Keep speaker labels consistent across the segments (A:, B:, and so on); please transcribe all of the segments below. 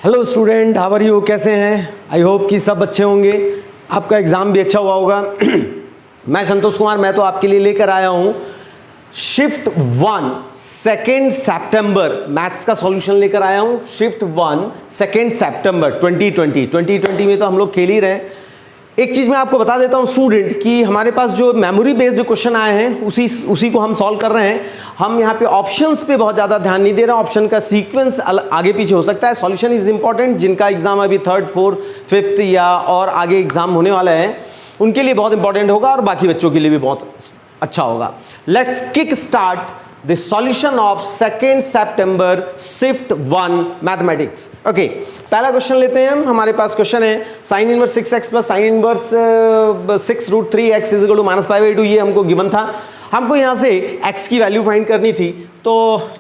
A: Hello student, how are you? कैसे हैं? I hope कि सब अच्छे होंगे, आपका एग्ज़ाम भी अच्छा हुआ होगा। मैं संतोष कुमार, मैं तो आपके लिए लेकर आया हूँ शिफ्ट 1 2 सितंबर मैथ्स का सॉल्यूशन लेकर आया हूँ। शिफ्ट 1 2 सितंबर 2020 में तो हम लोग खेल ही रहे हैं। एक चीज़ मैं आपको बता देता हूँ स्टूडेंट कि हमारे पास जो मेमोरी बेस्ड जो क्वेश्चन आए हैं उसी को हम सॉल्व कर रहे हैं। हम यहाँ पे ऑप्शंस पे बहुत ज़्यादा ध्यान नहीं दे रहे हैं। ऑप्शन का सीक्वेंस आगे पीछे हो सकता है। Solution is important. जिनका एग्जाम अभी 3rd 4th 5th या और आगे एग्जाम होने वाला है उनके लिए बहुत इंपॉर्टेंट होगा और बाकी बच्चों के लिए भी बहुत अच्छा होगा। Let's kick start the solution of 2 September shift 1 mathematics। Okay, पहला क्वेश्चन लेते हैं हम। हमारे पास क्वेश्चन है sin inverse 6x plus sin inverse 6√3x is equal to -5/2। ये हमको गिवन था। हमको यहाँ से x की वैल्यू फाइंड करनी थी, तो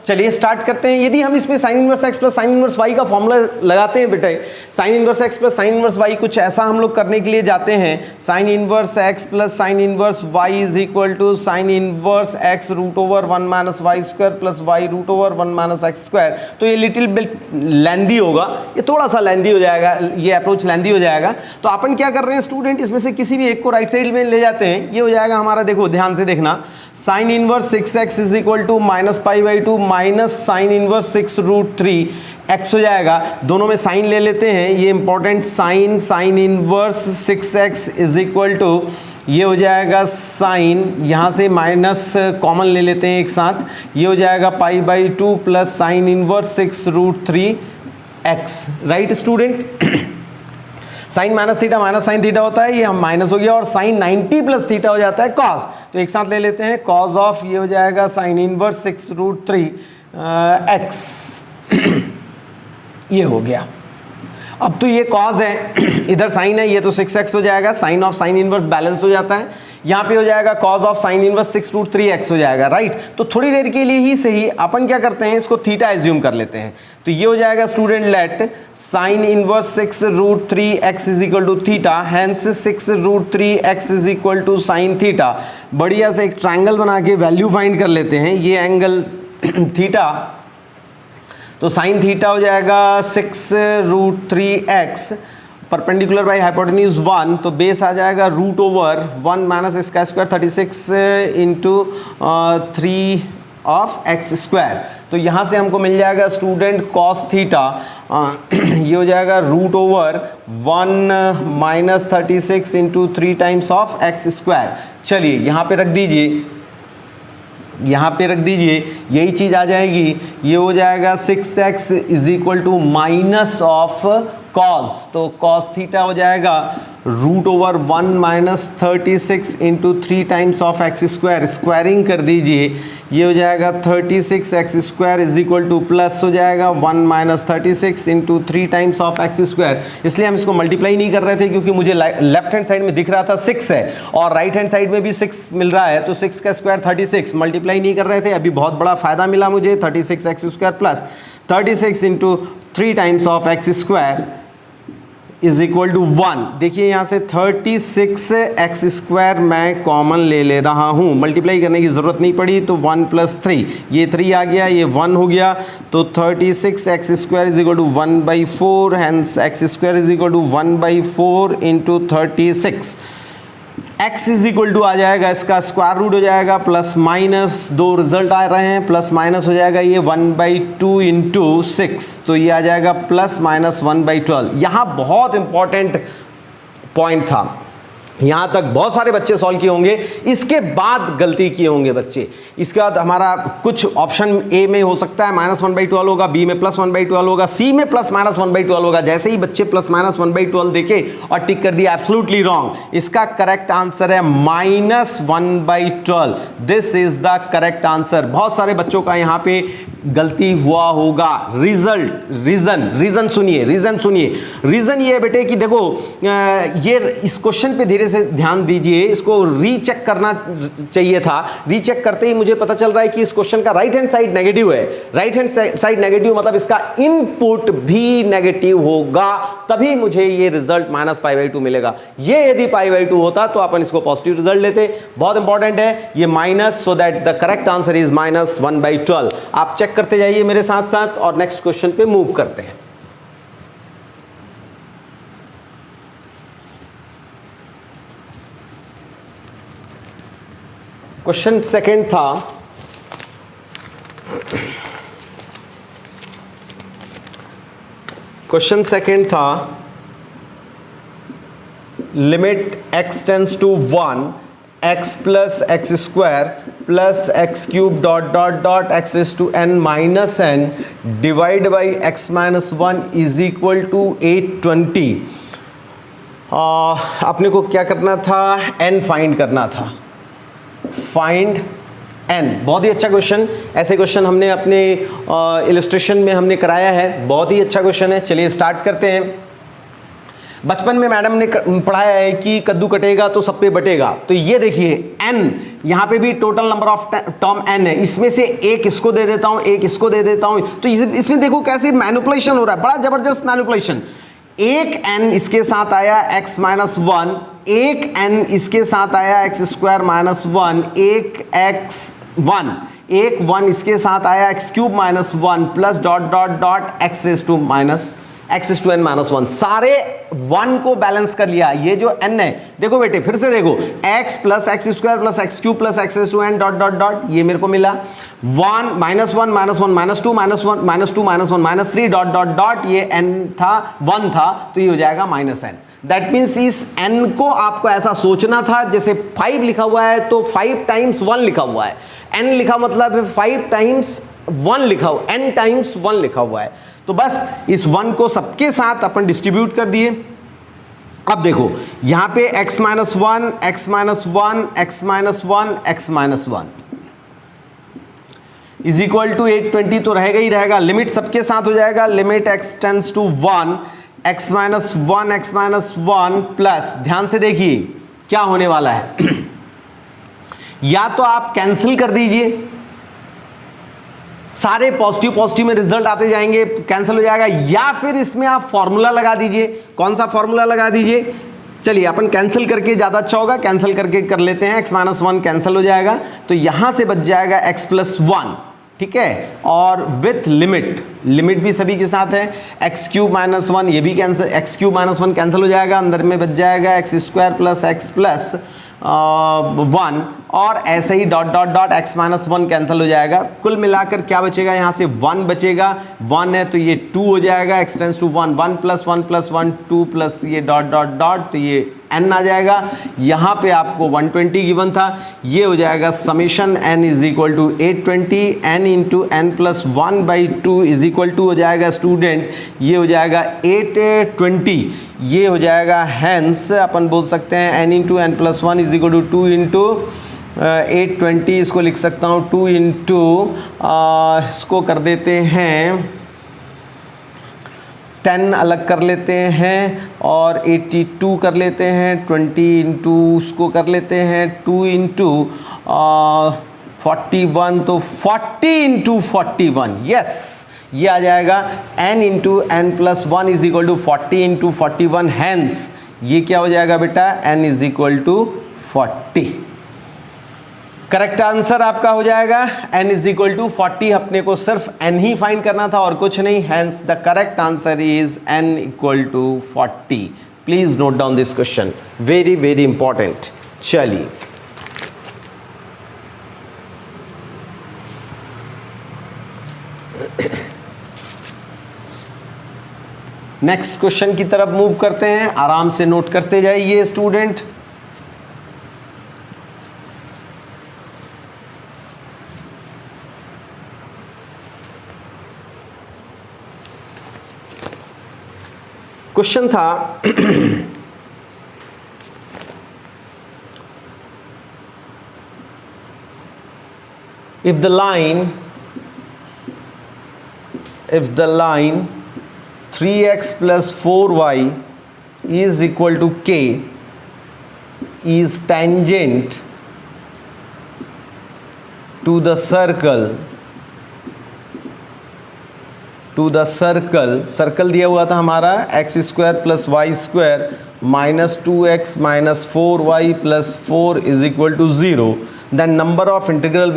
A: चलिए स्टार्ट करते हैं। यदि हम इसमें sin inverse x plus sin inverse y का फॉर्मूला लगाते हैं बेटे, sin inverse x plus sin inverse y कुछ ऐसा हम लोग करने के लिए जाते हैं। sin inverse x plus sin inverse y is equal to sin inverse x √1 - y square plus y √1 - x square. तो ये लिटिल बिट लेंदी होगा, ये थोड़ा सा लेंदी हो जाएगा, ये अप्रोच लेंदी हो जाएगा। तो अपन क्या कर रहे हैं स्टूडेंट, इसमें से किसी भी एक को राइट साइड में ले जाते हैं। ये हो जाएगा हमारा, देखो ध्यान से देखना, sin inverse 6x is equal to -π/2 minus sine inverse 6√3x हो जाएगा। दोनों में साइन ले लेते हैं, ये important. Sine inverse 6x is equal to, ये हो जाएगा साइन, यहाँ से माइनस कॉमन ले लेते हैं एक साथ, ये हो जाएगा π/2 plus sine inverse 6√3x। Right student, sine minus theta minus sine theta होता है, ये हम माइनस हो गया, और साइन 90 प्लस थीटा हो जाता है कॉस। तो एक साथ ले लेते हैं, कॉस ऑफ, ये हो जाएगा साइन इनवर्स 6√3x। ये हो गया। अब तो ये कॉस है, इधर साइन है, ये तो 6x हो जाएगा। Sine of sine inverse balance हो जाता है, यहाँ पे हो जाएगा cos of sine inverse 6√3x हो जाएगा। राइट, तो थोड़ी देर के लिए ही सही अपन क्या करते हैं, इसको थीटा एज्यूम कर लेते हैं। तो ये हो जाएगा student, let sine inverse 6√3x is equal to theta, hence 6√3x is equal to sine theta. बढ़िया से एक ट्रायंगल बना के वैल्यू फाइंड कर लेते हैं। ये एंगल थीटा, तो साइन थीटा हो जाएगा 6√3x परपेंडिकुलर बाई हाइपोटेन्यूज 1, तो बेस आ जाएगा √1 माइनस इसका square 36 into 3 of x square. तो यहाँ से हमको मिल जाएगा स्टूडेंट कॉस थीटा, ये हो जाएगा √1 minus 36 into 3 times of x square. चलिए यहाँ पे रख दीजिए, यहाँ पे रख दीजिए, यही चीज़ आ जाएगी। ये हो जाएगा 6x is equal to minus of cos, तो कॉस थीटा हो जाएगा √1 minus 36 into 3 times of x square. Squaring कर दीजिए, ये हो जाएगा 36x square is equal to plus हो जाएगा 1 minus 36 into 3 times of x square. इसलिए हम इसको मल्टीप्लाई नहीं कर रहे थे क्योंकि मुझे लेफ्ट हैंड साइड में दिख रहा था 6 है और राइट हैंड साइड में भी 6 मिल रहा है, तो 6 का स्क्वायर 36, मल्टीप्लाई नहीं कर रहे थे। अभी बहुत बड़ा फायदा मिला मुझे, 36x square plus 36 into 3 times of x square is equal to 1। देखिए यहाँ से 36x स्क्वायर मैं कॉमन ले ले रहा हूँ, मल्टीप्लाई करने की ज़रूरत नहीं पड़ी, तो 1 प्लस 3, ये 3 आ गया, ये 1 हो गया, तो 36x square is equal to 1/4, hence x square is equal to 1/4 into 36। x is equal to आ जाएगा, इसका स्क्वायर रूट हो जाएगा, प्लस माइनस, दो रिजल्ट आ रहे हैं, प्लस माइनस हो जाएगा, ये 1/2 इंटू 6, तो ये आ जाएगा प्लस माइनस 1/12। यहाँ बहुत इंपॉर्टेंट पॉइंट था, यहाँ तक बहुत सारे बच्चे सॉल्व किए होंगे, इसके बाद गलती किए होंगे बच्चे। इसके बाद हमारा कुछ ऑप्शन ए में हो सकता है -1/12 होगा, बी में +1/12 होगा, सी में +-1/12 होगा। जैसे ही बच्चे +-1/12 देखे और टिक कर दिया, एब्सोल्युटली रॉन्ग। इसका करेक्ट आंसर है -1/12। This is the correct answer. बहुत सारे बच्चों का यहाँ पे गलती हुआ होगा। रीजन सुनिए, रीजन ये है बेटे कि देखो, ये इस क्वेश्चन पे धीरे से ध्यान दीजिए, इसको रीचेक करना चाहिए था। रीचेक करते ही मुझे पता चल रहा है कि इस क्वेश्चन का राइट हैंड साइड नेगेटिव है। राइट हैंड साइड नेगेटिव मतलब इसका इनपुट भी नेगेटिव होगा, तभी मुझे ये रिजल्ट -π/2 मिलेगा। ये यदि π/2 होता तो अपन इसको पॉजिटिव रिजल्ट लेते। बहुत इंपॉर्टेंट है ये minus, so that the correct answer is -1/12। आप चेक करते जाइए मेरे साथ साथ और नेक्स्ट क्वेश्चन पे मूव करते हैं। क्वेश्चन सेकंड था limit x tends to 1 x plus x square plus x cube dot dot dot x raise to n minus n divide by x minus 1 is equal to 820। अपने को क्या करना था, n find करना था, find n। बहुत ही अच्छा question, ऐसे क्वेश्चन हमने अपने इलस्ट्रेशन में हमने कराया है, बहुत ही अच्छा क्वेश्चन है। चलिए स्टार्ट करते हैं। बचपन में मैडम ने पढ़ाया है कि कद्दू कटेगा तो सब पे बटेगा। तो ये देखिए n, यहाँ पे भी total number of term n है, इसमें से एक इसको दे देता हूँ, एक इसको दे देता हूँ। तो इसमें देखो कैसे मैनिपुलेशन हो रहा है, बड़ा जबरदस्त मैनिपुलेशन। एक n इसके साथ आया x माइनस 1, एक n इसके साथ आया एक्स स्क्वायर माइनस 1, एक x1, एक 1 इसके साथ आया x cube minus 1 plus dot dot dot x raise to minus x raise to n minus 1। सारे 1 को बैलेंस कर लिया। ये जो n है, देखो बेटे फिर से देखो, x plus x square plus x cube plus x raise to n dot dot dot, ये मेरे को मिला 1 minus 1 minus 1 minus 2 minus 1 minus 2 minus 1 minus 3 dot dot dot, ये n था 1 था, तो ये हो जाएगा माइनस n। दैट मीन्स इस n को आपको ऐसा सोचना था, जैसे 5 लिखा हुआ है तो 5 टाइम्स 1 लिखा हुआ है, n लिखा मतलब है 5 टाइम्स 1 लिखा हुआ, n टाइम्स 1 लिखा हुआ है। तो बस इस 1 को सबके साथ अपन डिस्ट्रीब्यूट कर दिए। अब देखो यहां पे x minus 1, x minus 1, x minus 1, x minus 1 is equal to 820 तो रहेगा ही रहेगा। लिमिट सबके साथ हो जाएगा, limit x tends to 1 x minus 1, x minus 1 प्लस, ध्यान से देखिए क्या होने वाला है या तो आप कैंसिल कर दीजिए, सारे पॉजिटिव पॉजिटिव में रिजल्ट आते जाएंगे, कैंसिल हो जाएगा, या फिर इसमें आप फॉर्मूला लगा दीजिए। कौन सा फॉर्मूला लगा दीजिए, चलिए अपन कैंसिल करके ज़्यादा अच्छा होगा, कैंसिल करके कर लेते हैं। x माइनस 1 कैंसिल हो जाएगा, तो यहां से बच जाएगा x प्लस 1, ठीक है, और विथ लिमिट, लिमिट भी सभी के साथ है, एक्स क्यूब माइनस 1, ये भी cancel, x cube minus 1 cancel हो जाएगा, अंदर में बच जाएगा x square plus x plus 1, और ऐसे ही dot dot dot x minus 1 cancel हो जाएगा। कुल मिलाकर क्या बचेगा, यहाँ से 1 बचेगा, 1 है तो ये 2 हो जाएगा, x tends to 1, 1 plus 1 plus 1 2 plus ये डॉट डॉट डॉट, तो ये n आ जाएगा। यहाँ पे आपको 120 गिवन था, ये हो जाएगा summation n is equal to 820, n into n plus 1 by 2 is equal to हो जाएगा स्टूडेंट, ये हो जाएगा 820, ये हो जाएगा, हैंस अपन बोल सकते हैं n into n plus 1 is equal to 2 into 820, इसको लिख सकता हूँ 2 इंटू इसको कर देते हैं 10 अलग कर लेते हैं और 82 कर लेते हैं, 20 इंटू उसको कर लेते हैं 2 इंटू 41, तो 40 इंटू 41, यस ये आ जाएगा n into n plus 1 is equal to 40 into 41, hence ये क्या हो जाएगा बेटा, n is equal to 40। Correct answer आपका हो जाएगा n इज इक्वल टू 40। अपने को सिर्फ n ही फाइंड करना था और कुछ नहीं, hence the correct answer is n equal to 40। Please note down this question, very very important. चलिए नेक्स्ट क्वेश्चन की तरफ मूव करते हैं, आराम से नोट करते जाइए स्टूडेंट। क्वेश्चन था if the line 3x plus 4y is equal to k is tangent to the circle circle दिया हुआ था हमारा x square plus y square minus 2x minus 4y plus 4 is equal to 0, then number of integral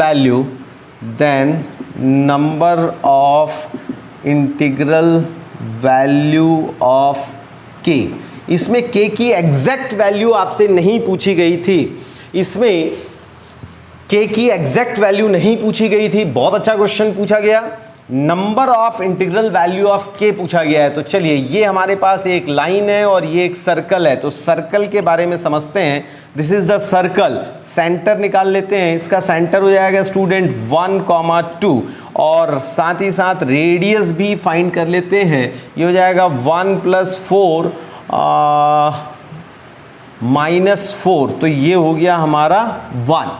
A: value of k। इसमें k की exact value आपसे नहीं पूछी गई थी, इसमें के की एग्जैक्ट वैल्यू नहीं पूछी गई थी, बहुत अच्छा क्वेश्चन पूछा गया। Number of integral value of के पूछा गया है। तो चलिए, ये हमारे पास एक लाइन है और ये एक सर्कल है, तो सर्कल के बारे में समझते हैं। This is the circle, centre निकाल लेते हैं। इसका सेंटर हो जाएगा स्टूडेंट 1,2 और साथ ही साथ रेडियस भी फाइंड कर लेते हैं। ये हो जाएगा 1 + 4 -4, तो ये हो गया हमारा 1।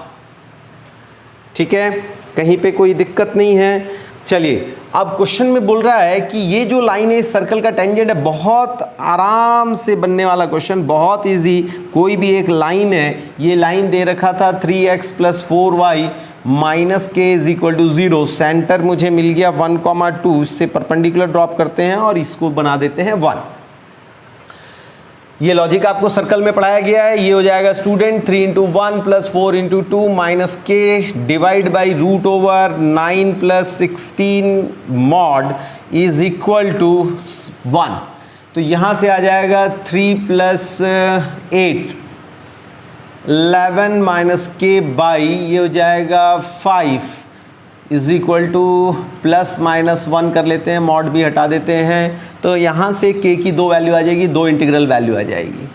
A: ठीक है, कहीं पे कोई दिक्कत नहीं है। चलिए, अब क्वेश्चन में बोल रहा है कि ये जो लाइन है इस सर्कल का टेंजेंट है। बहुत आराम से बनने वाला क्वेश्चन, बहुत इजी। कोई भी एक लाइन है, ये लाइन दे रखा था 3x + 4y -k = 0। सेंटर मुझे मिल गया 1,2, इससे परपेंडिकुलर ड्रॉप करते हैं और इसको बना देते हैं 1। ये लॉजिक आपको सर्कल में पढ़ाया गया है। ये हो जाएगा student 3 × 1 + 4 × 2 -k divide by √9 + 16 mod = 1। तो यहाँ से आ जाएगा 3 + 8 11 - k बाई ये हो जाएगा 5 = ±1 कर लेते हैं, मॉड भी हटा देते हैं। तो यहाँ से k की 2 वैल्यू आ जाएगी, 2 इंटीग्रल वैल्यू आ जाएगी।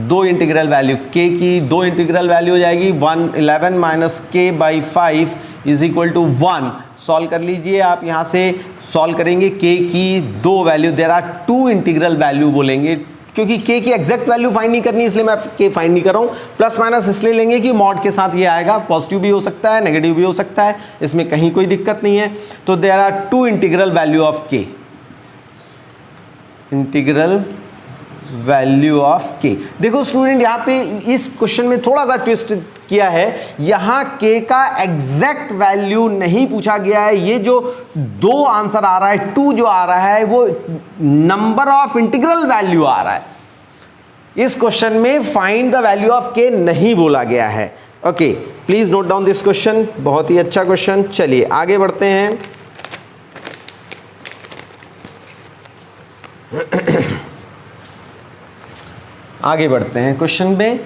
A: 2 इंटीग्रल वैल्यू, k की 2 इंटीग्रल वैल्यू हो जाएगी 11 - k बाई 5 = 1। सॉल्व कर लीजिए आप। यहाँ से सॉल्व करेंगे k की 2 value, there are 2 integral value बोलेंगे, क्योंकि k की एग्जैक्ट वैल्यू फाइंड नहीं करनी, इसलिए मैं k फाइंड नहीं कर रहा हूँ। प्लस माइनस इसलिए लेंगे कि मॉड के साथ ये आएगा, पॉजिटिव भी हो सकता है, नेगेटिव भी हो सकता है, इसमें कहीं कोई दिक्कत नहीं है। तो there are 2 integral value of k, integral value of k। देखो स्टूडेंट, यहाँ पे इस क्वेश्चन में थोड़ा सा ट्विस्ट किया है। यहाँ k का एग्जैक्ट वैल्यू नहीं पूछा गया है। ये जो 2 आंसर आ रहा है, 2 जो आ रहा है, वो नंबर ऑफ इंटीग्रल वैल्यू आ रहा है। इस क्वेश्चन में find the value of k नहीं बोला गया है। Okay, please note down this question, बहुत ही अच्छा क्वेश्चन। चलिए आगे बढ़ते हैं। आगे बढ़ते हैं क्वेश्चन में।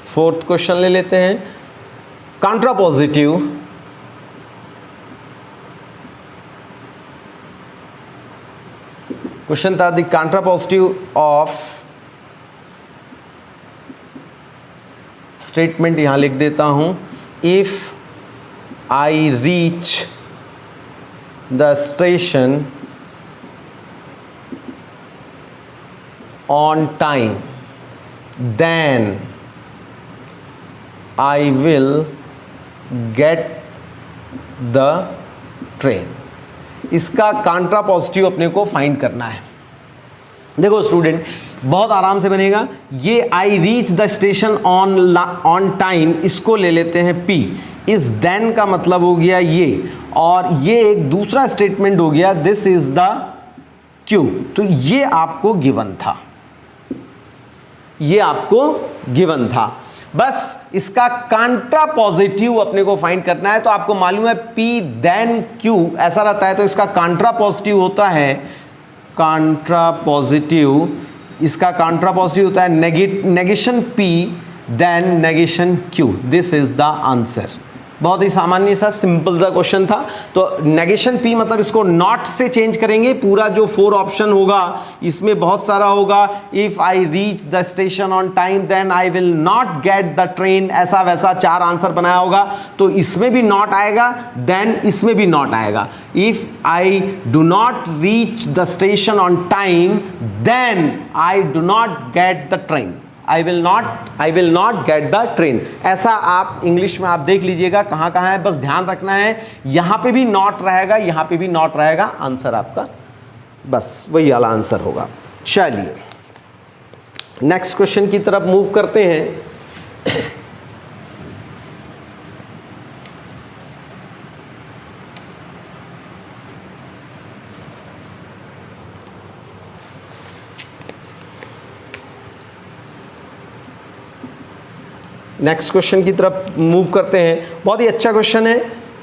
A: फोर्थ क्वेश्चन ले लेते हैं। कॉन्ट्रापोजिटिव क्वेश्चन था, द कॉन्ट्रापोजिटिव ऑफ स्टेटमेंट यहां लिख देता हूं। If I reach the station on time then I will get the train। इसका कॉन्ट्रा पॉजिटिव अपने को फाइंड करना है। देखो स्टूडेंट, बहुत आराम से बनेगा। ये आई reach the station on time, इसको ले लेते हैं P। इस देन का मतलब हो गया ये, और ये एक दूसरा स्टेटमेंट हो गया दिस इज द Q। तो ये आपको गिवन था, ये आपको गिवन था। बस इसका कॉन्ट्रा पॉजिटिव अपने को फाइंड करना है। तो आपको मालूम है P देन Q ऐसा रहता है, तो इसका कॉन्ट्रा पॉजिटिव होता है, कॉन्ट्रा पॉजिटिव, इसका कॉन्ट्रा पॉजिटिव होता है negation P then negation Q। This is the answer. बहुत ही सामान्य सा सिंपल सा क्वेश्चन था। तो नेगेशन P मतलब इसको नॉट से चेंज करेंगे। पूरा जो 4 ऑप्शन होगा इसमें बहुत सारा होगा। If I reach the station on time then I will not get the train, ऐसा वैसा 4 आंसर बनाया होगा। तो इसमें भी नॉट आएगा, देन इसमें भी नॉट आएगा। If I do not reach the station on time then I do not get the train, I will not get the train। ऐसा आप इंग्लिश में आप देख लीजिएगा कहाँ कहाँ है, बस ध्यान रखना है। यहाँ पे भी नॉट रहेगा, यहाँ पे भी नॉट रहेगा, आंसर आपका बस वही वाला आंसर होगा। चलिए नेक्स्ट क्वेश्चन की तरफ मूव करते हैं। नेक्स्ट क्वेश्चन की तरफ मूव करते हैं। बहुत ही अच्छा क्वेश्चन है।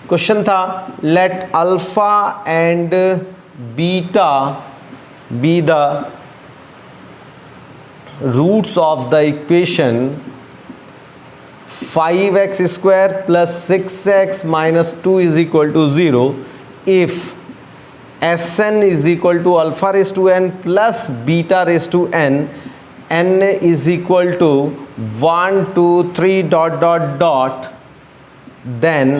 A: क्वेश्चन था let alpha and beta be the roots of the equation 5x square plus 6x minus 2 is equal to 0 if Sn is equal to alpha raised to n plus beta raised to n, n is equal to 1 2 3 dot dot dot, then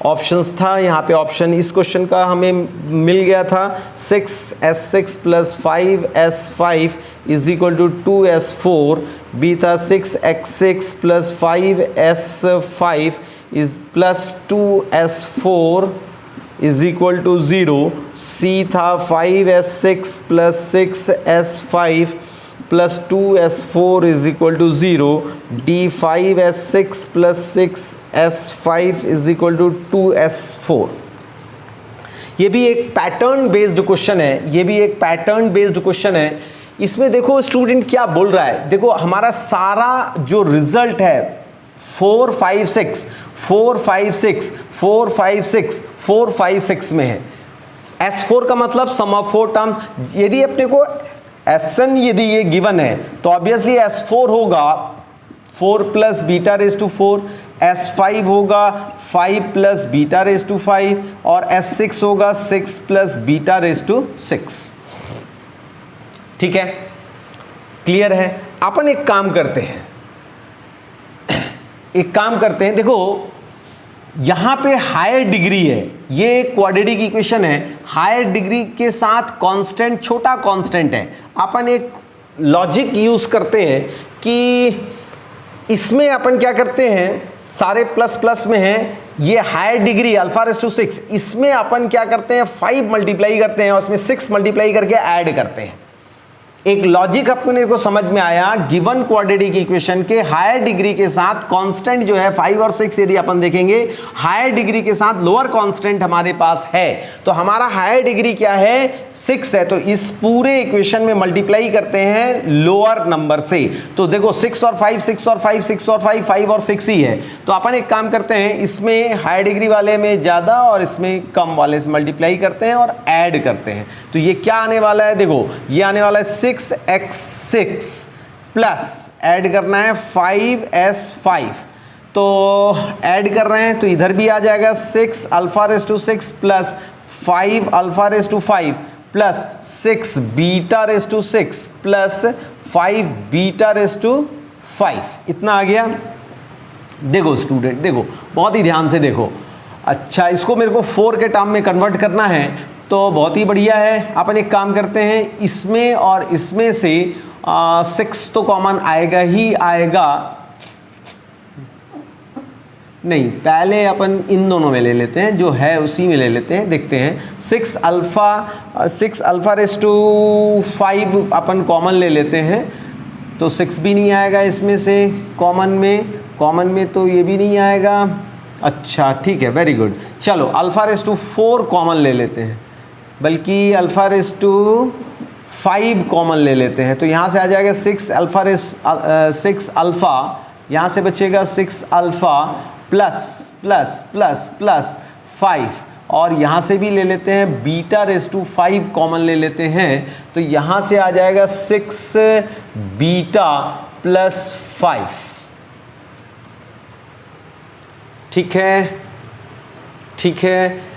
A: options था यहाँ पे। Option इस question का हमें मिल गया था 6s6 plus 5s5 is equal to 2s4, B था 6x6 plus 5s5 is plus 2s4 is equal to 0, C था 5s6 plus 6s5 plus 2s4 is equal to 0, D 5s6 plus 6s5 is equal to 2s4। ये भी एक pattern based question है, ये भी एक pattern based question है। इसमें देखो स्टूडेंट क्या बोल रहा है, देखो हमारा सारा जो रिजल्ट है 4 5 6 4 5 6 4 5 6 4 5 6 में है। S4 का मतलब सम ऑफ 4 टर्म। यदि अपने को Sn यदि ये गिवन है तो ऑब्वियसली S4 होगा 4 plus beta raise to 4, S5 होगा 5 प्लस बीटा रेज टू 5 और S6 होगा 6 प्लस बीटा रेज टू 6। ठीक है, क्लियर है। अपन एक काम करते हैं, देखो यहां पे हायर डिग्री है, ये क्वाड्रेटिक इक्वेशन है, हायर डिग्री के साथ कांस्टेंट छोटा कांस्टेंट है। अपन एक लॉजिक यूज करते हैं कि इसमें अपन क्या करते हैं, सारे प्लस प्लस में है, ये higher degree alpha raise to 6, इसमें अपन क्या करते हैं 5 मल्टीप्लाई करते हैं और इसमें 6 मल्टीप्लाई करके ऐड करते हैं। एक लॉजिक अपने को समझ में आया, गिवन क्वाड्रेटिक इक्वेशन के हायर डिग्री के साथ कांस्टेंट जो है 5 और 6, यदि अपन देखेंगे हायर डिग्री के साथ लोअर कांस्टेंट हमारे पास है, तो हमारा हायर डिग्री क्या है 6 है, तो इस पूरे इक्वेशन में मल्टीप्लाई करते हैं लोअर नंबर से। तो देखो 6 और 5 6 और 5 6 और 5 5 और 6 ही है, तो अपन एक काम करते हैं, इसमें हायर डिग्री वाले में ज़्यादा और इसमें कम वाले से मल्टीप्लाई करते हैं और ऐड करते हैं। तो ये क्या आने वाला है, देखो ये आने वाला है 6x6 प्लस ऐड करना है 5s5, तो ऐड कर रहे हैं तो इधर भी आ जाएगा 6 alpha raise to 6 plus 5 alpha raise to 5 plus 6 beta raise to 6 plus 5 beta raise to 5। इतना आ गया। देखो स्टूडेंट, देखो बहुत ही ध्यान से देखो। अच्छा, इसको मेरे को 4 के टर्म में कन्वर्ट करना है तो बहुत ही बढ़िया है। अपन एक काम करते हैं, इसमें और इसमें से 6 तो कॉमन आएगा ही आएगा, नहीं पहले अपन इन दोनों में ले लेते हैं, जो है उसी में ले लेते हैं, देखते हैं। 6 अल्फा रेज़ टू 5 अपन कॉमन ले लेते हैं, तो 6 भी नहीं आएगा इसमें से कॉमन में तो ये भी नहीं आएगा। अच्छा ठीक है, वेरी गुड। चलो अल्फा रेज़ टू 4 कॉमन ले लेते हैं, बल्कि अल्फा रेज़ टू 5 कॉमन ले लेते हैं, तो यहाँ से आ जाएगा 6 अल्फ़ा, यहाँ से बचेगा 6 alpha plus plus plus plus 5, और यहाँ से भी ले लेते हैं बीटा रेज़ टू 5 कॉमन ले लेते हैं, तो यहाँ से आ जाएगा 6 बीटा प्लस 5। ठीक है।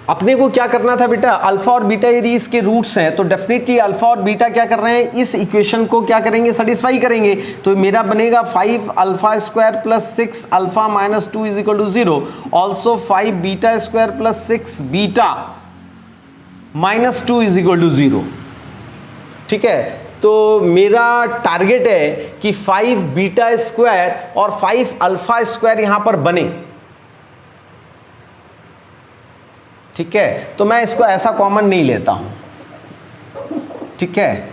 A: अपने को क्या करना था बेटा, अल्फा और बीटा यदि इसके रूट्स हैं तो डेफिनेटली अल्फा और बीटा क्या कर रहे हैं, इस इक्वेशन को क्या करेंगे, सेटिस्फाई करेंगे। तो मेरा बनेगा 5 alpha square plus 6 alpha minus 2 is equal to 0, also 5 beta square plus 6 beta minus 2 is equal to 0। ठीक है, तो मेरा टारगेट है कि 5 बीटा स्क्वायर और 5 अल्फा स्क्वायर यहां पर बने। ठीक है, तो मैं इसको ऐसा कॉमन नहीं लेता हूं। ठीक है,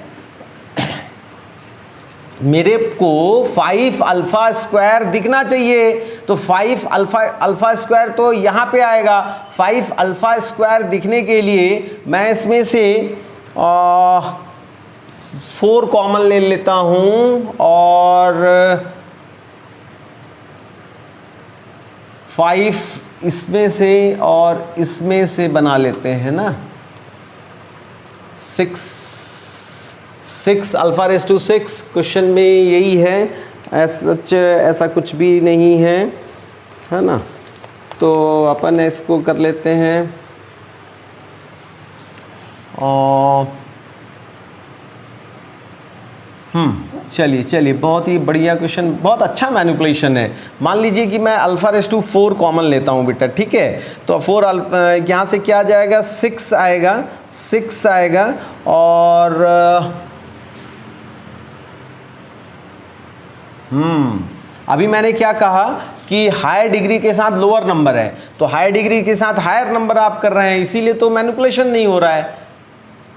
A: मेरे को 5 अल्फा स्क्वायर दिखना चाहिए, तो 5 अल्फा स्क्वायर तो यहां पे आएगा। 5 अल्फा स्क्वायर दिखने के लिए मैं इसमें से 4 कॉमन ले लेता हूं और 5 इसमें से और इसमें से बना लेते हैं ना, 6 अल्फा रेस टू 6 क्वेश्चन में यही है, ऐसा कुछ भी नहीं है ना। तो अपन इसको कर लेते हैं और चलिए बहुत ही बढ़िया क्वेश्चन, बहुत अच्छा मैनिपुलेशन है। मान लीजिए कि मैं अल्फा रेस टू 4 कॉमन लेता हूँ बेटा, ठीक है। तो 4 यहाँ से क्या आ जाएगा, 6 आएगा और अभी मैंने क्या कहा कि हायर डिग्री के साथ लोअर नंबर है, तो हायर डिग्री के साथ हायर नंबर आप कर रहे हैं, इसीलिए तो मैनिपुलेशन नहीं हो रहा है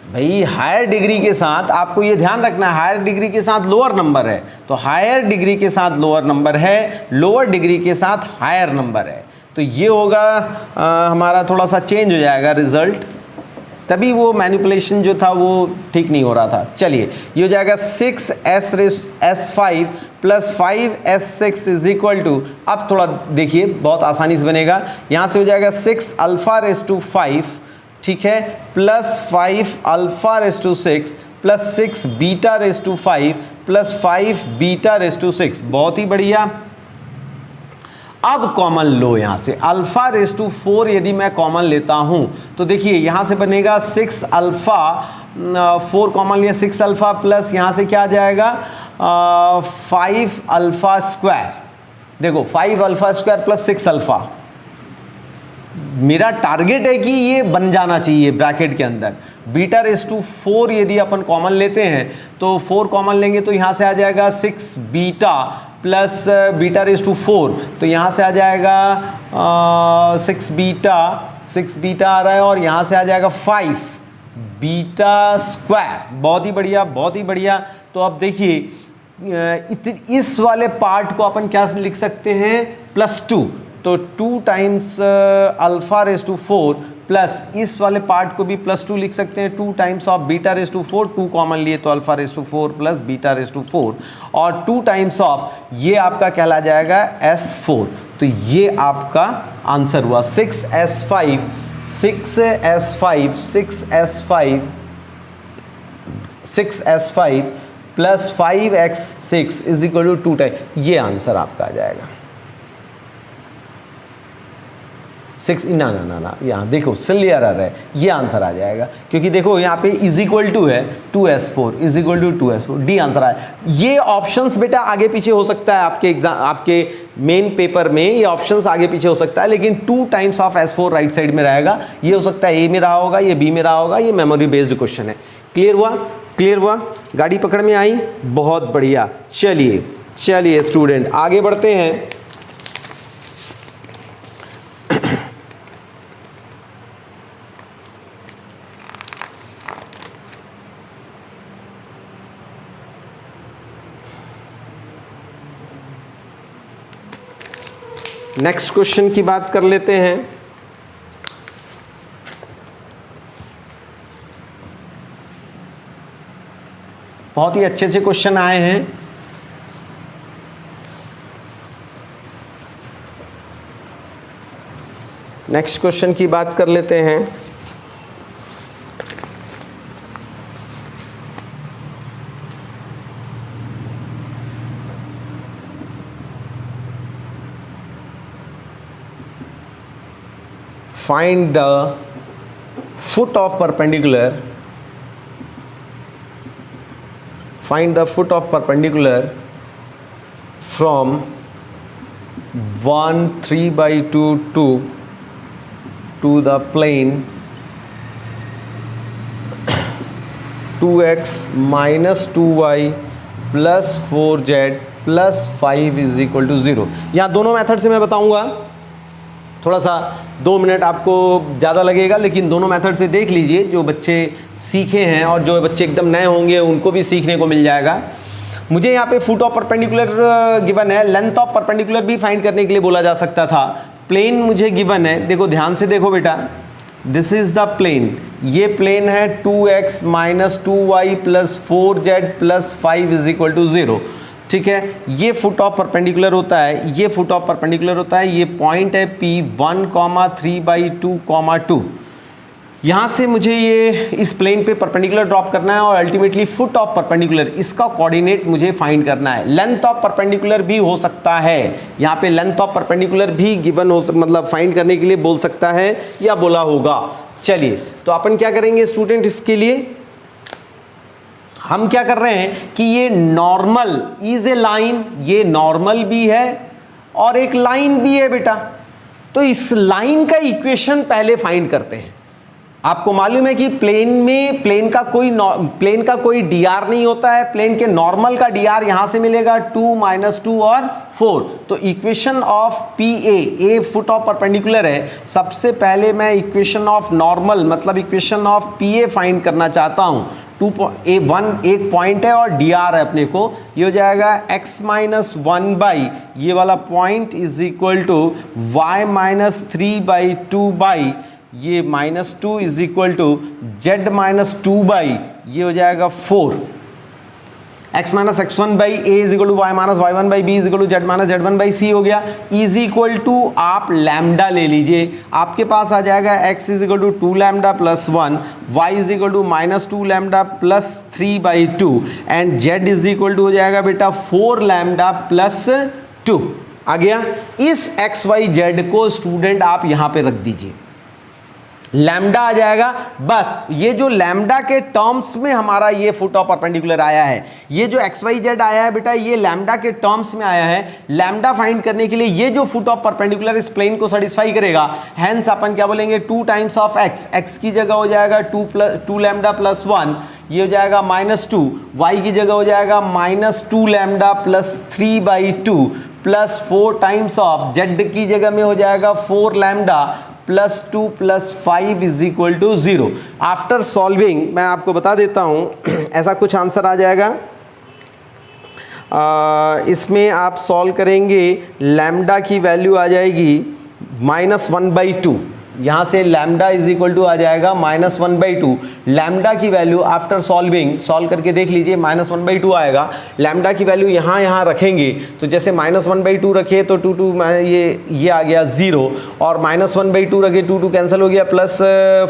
A: भाई। हायर डिग्री के साथ आपको ये ध्यान रखना है, हायर डिग्री के साथ लोअर नंबर है, तो हायर डिग्री के साथ लोअर नंबर है, लोअर डिग्री के साथ हायर नंबर है, तो ये होगा हमारा थोड़ा सा चेंज हो जाएगा रिजल्ट, तभी वो मैनिपुलेशन जो था वो ठीक नहीं हो रहा था। चलिए ये हो जाएगा 6s5 plus 5s6 is equal to, अब थोड़ा देखिए बहुत आसानी से बनेगा, यहाँ से हो जाएगा 6 अल्फा रेस टू 5, ठीक है, plus 5 alpha raise to 6 plus 6 beta raise to 5 plus 5 beta raise to 6, बहुत ही बढ़िया। अब कॉमन लो यहाँ से अल्फा रेस टू 4 यदि मैं कॉमन लेता हूँ तो देखिए यहाँ से बनेगा 6 अल्फा, 4 कॉमन लिया 6 अल्फा प्लस यहाँ से क्या आ जाएगा 5 अल्फा स्क्वायर, देखो 5 अल्फा स्क्वायर प्लस 6 अल्फा, मेरा टारगेट है कि ये बन जाना चाहिए ब्रैकेट के अंदर। बीटा रेस टू 4 यदि अपन कॉमन लेते हैं तो 4 कॉमन लेंगे तो यहाँ से आ जाएगा 6 beta plus beta raise to 4, तो यहाँ से आ जाएगा 6 बीटा आ रहा है और यहाँ से आ जाएगा 5 बीटा स्क्वायर, बहुत ही बढ़िया। तो अब देखिए इस वाले पार्ट को अपन क्या लिख सकते हैं, +2, तो 2 times alpha raise to 4 plus इस वाले पार्ट को भी +2 लिख सकते हैं, 2 times of beta raise to 4, 2 common लिए तो alpha raise to 4 plus beta raise to 4 और 2 टाइम्स ऑफ ये आपका कहला जाएगा S4, तो ये आपका आंसर हुआ 6s5 plus 5x6 is equal to 2 time, ये आंसर आपका आ जाएगा 6 ना यहाँ देखो क्लियर आ रहा है, ये आंसर आ जाएगा क्योंकि देखो यहाँ पे इज इक्वल टू है 2s4 is equal to 2s4, D answer आया। ये ऑप्शंस बेटा आगे पीछे हो सकता है आपके एग्जाम, आपके मेन पेपर में ये ऑप्शंस आगे पीछे हो सकता है, लेकिन 2 times of s4 right side में रहेगा, ये हो सकता है ए में रहा होगा, ये बी में रहा होगा, ये मेमोरी बेस्ड क्वेश्चन है। क्लियर हुआ, गाड़ी पकड़ में आई, बहुत बढ़िया। चलिए स्टूडेंट आगे बढ़ते हैं। नेक्स्ट क्वेश्चन की बात कर लेते हैं। बहुत ही अच्छे क्वेश्चन आए हैं। नेक्स्ट क्वेश्चन की बात कर लेते हैं। Find the foot of perpendicular. Find the foot of perpendicular from 1 3/2 to the plane 2x minus 2y plus 4z plus 5 is equal to 0। यहाँ दोनों मेथड से मैं बताऊंगा, थोड़ा सा 2 मिनट आपको ज़्यादा लगेगा, लेकिन दोनों मेथड से देख लीजिए। जो बच्चे सीखे हैं और जो बच्चे एकदम नए होंगे उनको भी सीखने को मिल जाएगा। मुझे यहाँ पे फुट ऑफ परपेंडिकुलर गिवन है, लेंथ ऑफ परपेंडिकुलर भी फाइंड करने के लिए बोला जा सकता था। प्लेन मुझे गिवन है, देखो ध्यान से देखो बेटा, दिस इज द प्लेन, ये प्लेन है 2x minus 2y plus 4z plus 5 is equal to 0, ठीक है, ये फुट ऑफ परपेंडिकुलर होता है, ये फुट ऑफ परपेंडिकुलर होता है, ये पॉइंट है P1, 3/2, 2। यहाँ से मुझे ये इस प्लेन पे परपेंडिकुलर ड्रॉप करना है और अल्टीमेटली फुट ऑफ परपेंडिकुलर, इसका कोऑर्डिनेट मुझे फाइंड करना है। लेंथ ऑफ परपेंडिकुलर भी हो सकता है, यहाँ पे लेंथ ऑफ परपेंडिकुलर भी गिवन हो, मतलब फाइंड करने के लिए बोल सकता है या बोला होगा। चलिए, तो अपन क्या करेंगे स्टूडेंट, इसके लिए हम क्या कर रहे हैं कि ये नॉर्मल इज ए लाइन, ये नॉर्मल भी है और एक लाइन भी है बेटा। तो इस लाइन का इक्वेशन पहले फाइंड करते हैं। आपको मालूम है कि प्लेन में प्लेन का कोई dr नहीं होता है, प्लेन के नॉर्मल का dr यहां से मिलेगा 2, -2 और 4। तो equation of PA, foot of perpendicular है, सबसे पहले मैं इक्वेशन ऑफ नॉर्मल मतलब इक्वेशन ऑफ PA फाइंड करना चाहता हूं। 2A1 एक पॉइंट है और dr है अपने को, ये हो जाएगा x-1 ये वाला point is equal to y-3/2 ये -2 इज इक्वल टू z-2 ये हो जाएगा 4। x-x1 a is equal to y-y1 b is equal to z-z1 हो गया। इज इक्वल टू आप लैम्डा ले लीजिए, आपके पास आ जाएगा x is equal to 2 lambda plus 1, y is equal to -2 lambda plus 3/2 and z is equal to हो जाएगा बेटा 4 लैम्डा प्लस 2। आ गया। इस x y z को स्टूडेंट आप यहां पे रख दीजिए, लैम्डा आ जाएगा। बस ये जो लैम्डा के टर्म्स में हमारा ये फुट ऑफ परपेंडिकुलर आया है, ये जो एक्स वाई जेड आया है बेटा, ये लैम्डा के टर्म्स में आया है। लैम्डा फाइंड करने के लिए ये जो फुट ऑफ परपेंडिकुलर इस प्लेन को सेटिस्फाई करेगा, हेंस अपन क्या बोलेंगे 2 टाइम्स ऑफ एक्स, एक्स की जगह हो जाएगा 2 लैम्डा प्लस 1, ये हो जाएगा -2, y की जगह हो जाएगा -2 lambda plus 3/2 plus 4 times of z की जगह में हो जाएगा 4 lambda plus 2 plus 5 is equal to 0। After solving मैं आपको बता देता हूं ऐसा कुछ आंसर आ जाएगा। इसमें आप सॉल्व करेंगे, लैम्डा की वैल्यू आ जाएगी -1/2, यहाँ से लैम्डा इज इक्वल टू आ जाएगा -1/2। लैम्डा की वैल्यू आफ्टर सॉल्विंग, सॉल्व करके देख लीजिए, -1/2 आएगा। लैम्डा की वैल्यू यहाँ रखेंगे, तो जैसे -1/2 रखे तो 2 ये आ गया 0, और -1/2 रखे 2 कैंसिल हो गया, प्लस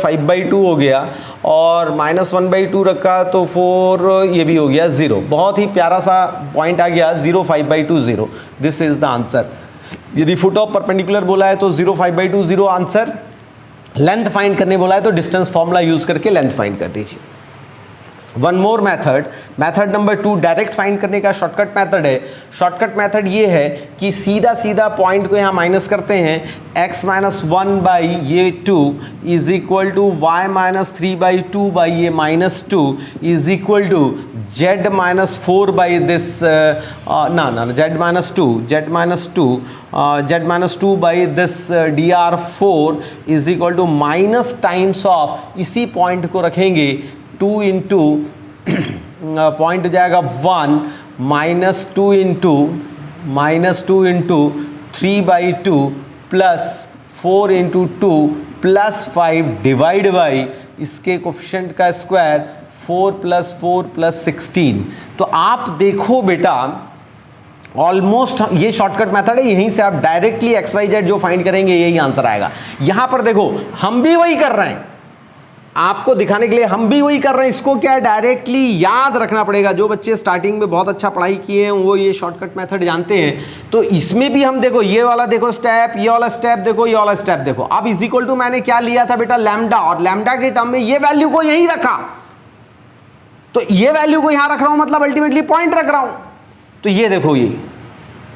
A: 5/2 हो गया, और -1/2 रखा तो 4 ये भी हो गया 0। बहुत ही प्यारा सा पॉइंट आ गया 0, 5/2 0। This is the answer. यदि फुट ऑफ परपेंडिकुलर बोला है तो 0, 5/2 0 आंसर। लेंथ फाइंड करने बोला है तो डिस्टेंस फॉर्मूला यूज करके लेंथ फाइंड कर दीजिए। One more method number 2, direct find करने का शॉर्टकट मेथड है। शॉर्टकट मेथड ये है कि सीधा पॉइंट को यहाँ माइनस करते हैं, x-1 ये 2 इज इक्वल टू y-3/2 ये -2 is equal to z-4 this z-2 by this dr4 is equal to minus times of, इसी पॉइंट को रखेंगे 2 इंटू पॉइंट हो जाएगा 1 -2 into 3/2 plus 4 into 2 plus 5 divide by इसके कोफिशिएंट का स्क्वायर 4 + 4 + 16। तो आप देखो बेटा, ऑलमोस्ट ये शॉर्टकट मेथड है, यहीं से आप डायरेक्टली XYZ जो फाइंड करेंगे यही आंसर आएगा। यहां पर देखो हम भी वही कर रहे हैं, आपको दिखाने के लिए हम भी वही कर रहे हैं। इसको क्या है, डायरेक्टली याद रखना पड़ेगा। जो बच्चे स्टार्टिंग में बहुत अच्छा पढ़ाई किए हैं वो ये शॉर्टकट मेथड जानते हैं। तो इसमें भी हम देखो, ये वाला देखो स्टेप, ये वाला स्टेप देखो, ये वाला स्टेप देखो। अब इज इक्वल टू मैंने क्या लिया था बेटा, लैम्डा, और लैम्डा के टर्म में ये वैल्यू को यहीं रखा, तो ये वैल्यू को यहां रख रहा हूं, मतलब अल्टीमेटली पॉइंट रख रहा हूं। तो ये देखो ये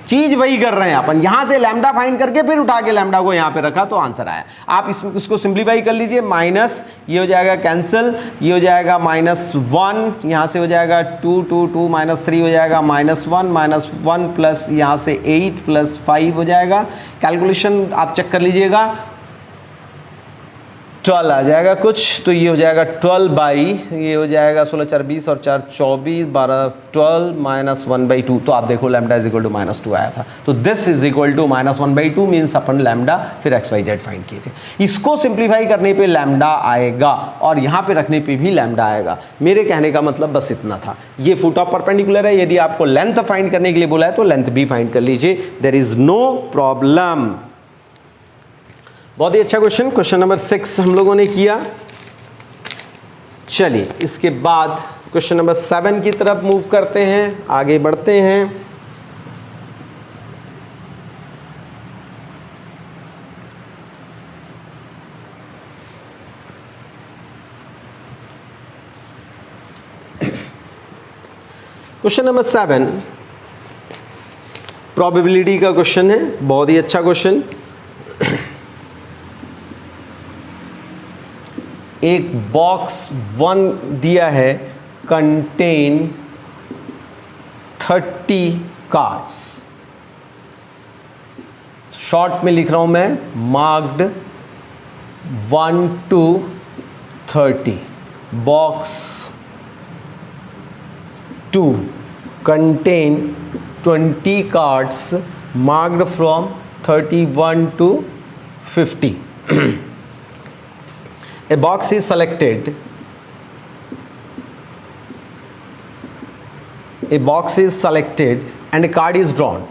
A: चीज वही कर रहे हैं अपन, यहां से लैम्डा फाइंड करके फिर उठा के लैम्डा को यहां पे रखा तो आंसर आया। आप इसको सिंप्लीफाई कर लीजिए, माइनस ये हो जाएगा कैंसिल, ये हो जाएगा -1, यहां से हो जाएगा 2 2 2 -3 हो जाएगा -1 प्लस यहां से 8 + 5 हो जाएगा। कैलकुलेशन आप चेक कर लीजिएगा, 12 आ जाएगा कुछ, तो ये हो जाएगा 12 बाई, ये हो जाएगा 16 4 20 और 4 24 12 12 माइनस 1/2। तो आप देखो लैम्डा इज इक्वल टू -2 आया था। तो this is equal to -1/2 means अपन लैम्डा फिर XYZ फाइंड किए थे। इसको सिंप्लीफाई करने पे लैम्डा आएगा और यहाँ पे रखने पे भी लैम्डा आएगा। मेरे कहने का मतलब बस इतना था। ये फुट ऑफ परपेंडिकुलर है, यदि आपको लेंथ फाइंड करने के लिए बोला है तो लेंथ भी फाइंड कर लीजिए, देयर इज नो प्रॉब्लम। बहुत ही अच्छा क्वेश्चन, क्वेश्चन नंबर 6 हम लोगों ने किया। चलिए इसके बाद क्वेश्चन नंबर 7 की तरफ मूव करते हैं, आगे बढ़ते हैं। क्वेश्चन नंबर 7 प्रोबेबिलिटी का क्वेश्चन है, बहुत ही अच्छा क्वेश्चन। एक बॉक्स 1 दिया है, कंटेन 30 कार्ड्स। शॉर्ट में लिख रहा हूं मैं, marked 1 to 30। Box 2 contain 20 cards marked from 31 to 50. A box is selected. A box is selected and a card is drawn.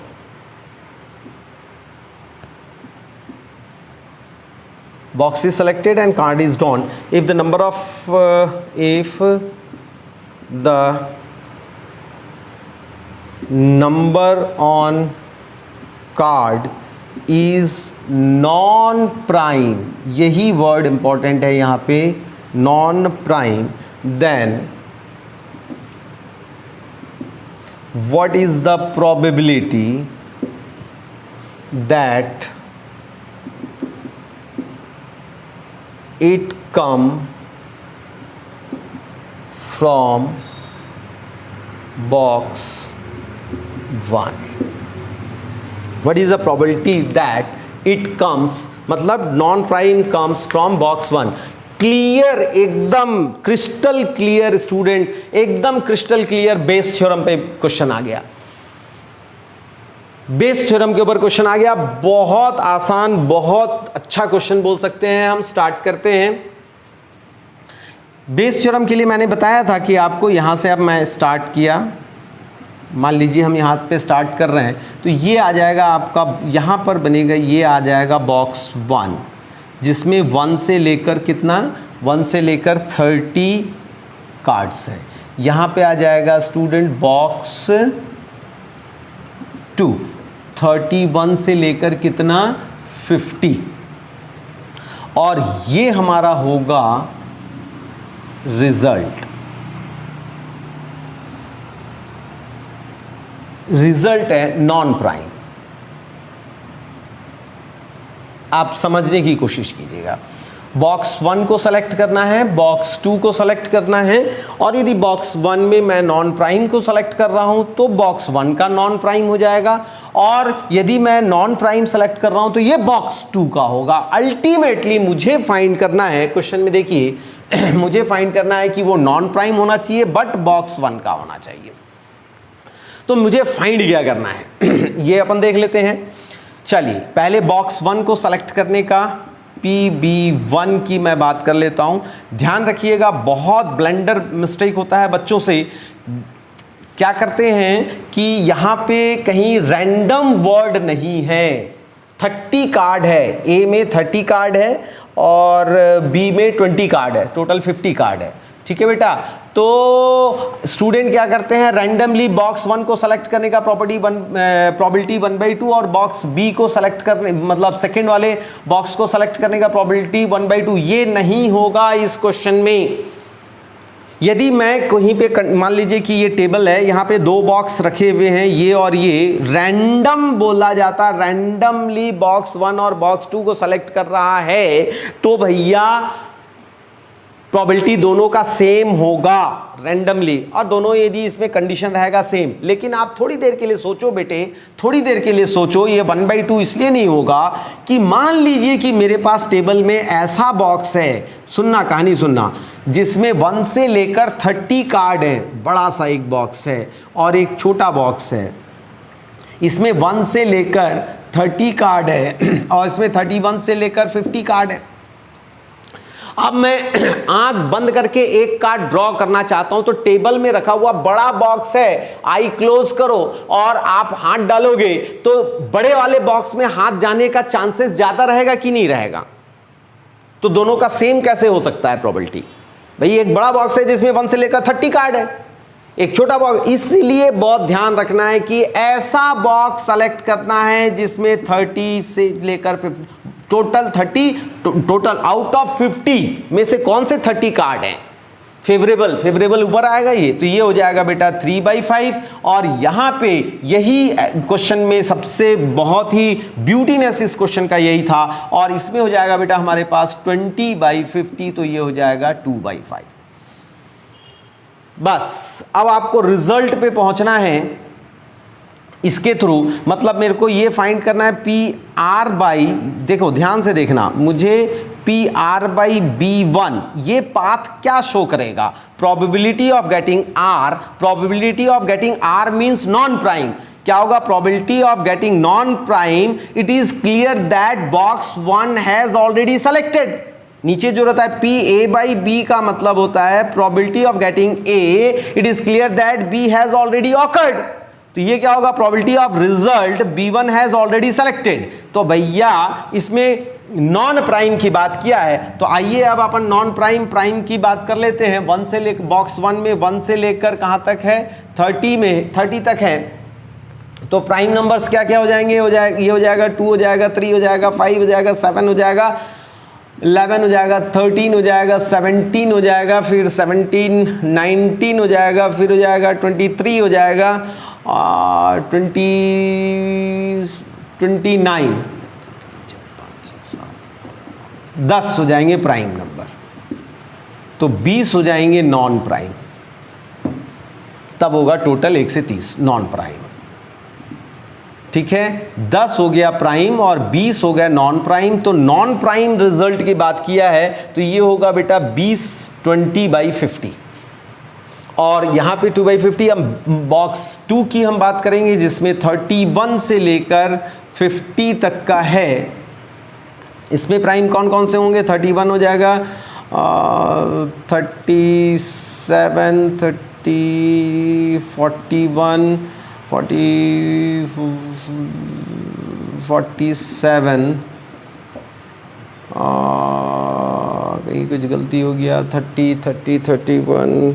A: Box is selected and card is drawn. If the number of if the number on card is non prime, यही word important है यहाँ पे, non prime, then what is the probability that it come from box 1? What is the probability that it comes, मतलब non prime comes from box 1? Clear, एकदम crystal clear student, एकदम crystal clear Bayes theorem पे question आ गया। Bayes theorem के ऊपर question आ गया, बहुत आसान, बहुत अच्छा क्वेश्चन बोल सकते हैं हम। स्टार्ट करते हैं। बेस थ्योरम के लिए मैंने बताया था कि आपको यहां से, अब मैं स्टार्ट किया, मान लीजिए हम यहाँ पे स्टार्ट कर रहे हैं, तो ये आ जाएगा आपका, यहाँ पर बनेगा, ये आ जाएगा बॉक्स 1, जिसमें 1 से लेकर कितना, 1 से लेकर 30 कार्ड्स हैं। यहाँ पे आ जाएगा स्टूडेंट बॉक्स 2, 31 से लेकर कितना, 50, और ये हमारा होगा रिजल्ट। रिजल्ट है नॉन प्राइम। आप समझने की कोशिश कीजिएगा। बॉक्स 1 को सेलेक्ट करना है, बॉक्स 2 को सेलेक्ट करना है, और यदि बॉक्स 1 में मैं नॉन प्राइम को सेलेक्ट कर रहा हूं तो बॉक्स 1 का नॉन प्राइम हो जाएगा, और यदि मैं नॉन प्राइम सेलेक्ट कर रहा हूं तो ये बॉक्स 2 का होगा। अल्टीमेटली मुझे फाइंड करना है, क्वेश्चन में देखिए मुझे फाइंड करना है कि वो नॉन प्राइम होना चाहिए बट बॉक्स 1 का होना चाहिए। तो मुझे फाइंड क्या करना है ये अपन देख लेते हैं। चलिए पहले बॉक्स 1 को सेलेक्ट करने का PB1 की मैं बात कर लेता हूं। ध्यान रखिएगा, बहुत ब्लंडर मिस्टेक होता है बच्चों से। क्या करते हैं कि यहाँ पे कहीं रैंडम वर्ड नहीं है, 30 कार्ड है, A में 30 कार्ड है और B में 20 कार्ड है, टोटल 50 कार्ड है। ठीक है बेटा, तो स्टूडेंट क्या करते हैं, रैंडमली बॉक्स 1 को सेलेक्ट करने का प्रोबेबिलिटी 1/2 और बॉक्स बी को सेलेक्ट करने, मतलब सेकंड वाले बॉक्स को सेलेक्ट करने का प्रोबेबिलिटी 1/2। ये नहीं होगा इस क्वेश्चन में। यदि मैं कहीं पे, मान लीजिए कि ये टेबल है, यहाँ पे 2 बॉक्स रखे हुए हैं, ये और ये, रैंडम बोला जाता, रैंडमली बॉक्स 1 और बॉक्स 2 को सेलेक्ट कर रहा है, तो भैया प्रोबेबिलिटी दोनों का सेम होगा रैंडमली, और दोनों यदि इसमें कंडीशन रहेगा सेम। लेकिन आप थोड़ी देर के लिए सोचो बेटे, थोड़ी देर के लिए सोचो, ये 1/2 इसलिए नहीं होगा कि मान लीजिए कि मेरे पास टेबल में ऐसा बॉक्स है, सुनना कहानी सुनना, जिसमें 1 से लेकर 30 कार्ड है, बड़ा सा एक बॉक्स है और एक छोटा बॉक्स है। इसमें 1 से लेकर 30 कार्ड है और इसमें 31 से लेकर 50 कार्ड है। अब मैं आंख बंद करके एक कार्ड ड्रॉ करना चाहता हूं, तो टेबल में रखा हुआ बड़ा बॉक्स है, आई क्लोज करो और आप हाथ डालोगे तो बड़े वाले बॉक्स में हाथ जाने का चांसेस ज्यादा रहेगा कि नहीं रहेगा? तो दोनों का सेम कैसे हो सकता है प्रोबेबिलिटी? भाई एक बड़ा बॉक्स है जिसमें 1 से लेकर 30 कार्ड है, एक छोटा बॉक्स, इसलिए बहुत ध्यान रखना है कि ऐसा बॉक्स सेलेक्ट करना है जिसमें 30 से लेकर 50, टोटल 30, टोटल आउट ऑफ 50 में से कौन से 30 कार्ड हैं फेवरेबल ऊपर आएगा ये, तो ये हो जाएगा बेटा 3/5। और यहां पे यही क्वेश्चन में सबसे बहुत ही ब्यूटीनेस इस क्वेश्चन का यही था, और इसमें हो जाएगा बेटा हमारे पास 20/50, तो ये हो जाएगा 2/5। बस अब आपको रिजल्ट पे पहुंचना है इसके थ्रू, मतलब मेरे को ये फाइंड करना है PR बाई, देखो ध्यान से देखना, मुझे PR बाई B1 ये पाथ क्या शो करेगा? Probability of getting R, probability of getting R means non prime. क्या होगा probability of getting non prime? It is clear that box 1 has already selected. नीचे जो रहता है PA बाई B का मतलब होता है probability of getting A, it is clear that B has already awkward. तो ये क्या होगा? Probability of result B1 has already selected. तो भैया इसमें नॉन प्राइम की बात किया है, तो आइए अब अपन नॉन प्राइम की बात कर लेते हैं। 1 से लेकर बॉक्स 1 में 1 से लेकर कहां तक है? 30 तक है। तो प्राइम नंबर्स क्या क्या हो जाएंगे? ये हो जाएगा 2 हो जाएगा, 3 हो जाएगा, 5 हो जाएगा, 7 हो जाएगा, 11 हो जाएगा, 13 हो जाएगा, 17 हो जाएगा, फिर 17, 19 हो जाएगा, फिर हो जाएगा 23 हो जाएगा, 29, 10 हो जाएंगे प्राइम नंबर, तो 20 हो जाएंगे नॉन प्राइम। तब होगा टोटल 1 से 30 नॉन प्राइम। ठीक है, 10 हो गया प्राइम और 20 हो गया नॉन प्राइम। तो नॉन प्राइम रिजल्ट की बात किया है तो ये होगा बेटा 20/50, और यहाँ पे 2/50। हम बॉक्स 2 की हम बात करेंगे जिसमें 31 से लेकर 50 तक का है। इसमें प्राइम कौन कौन से होंगे? 31 हो जाएगा, 37, 30, 41, 47, कहीं कुछ गलती हो गया, 30, 31, 47,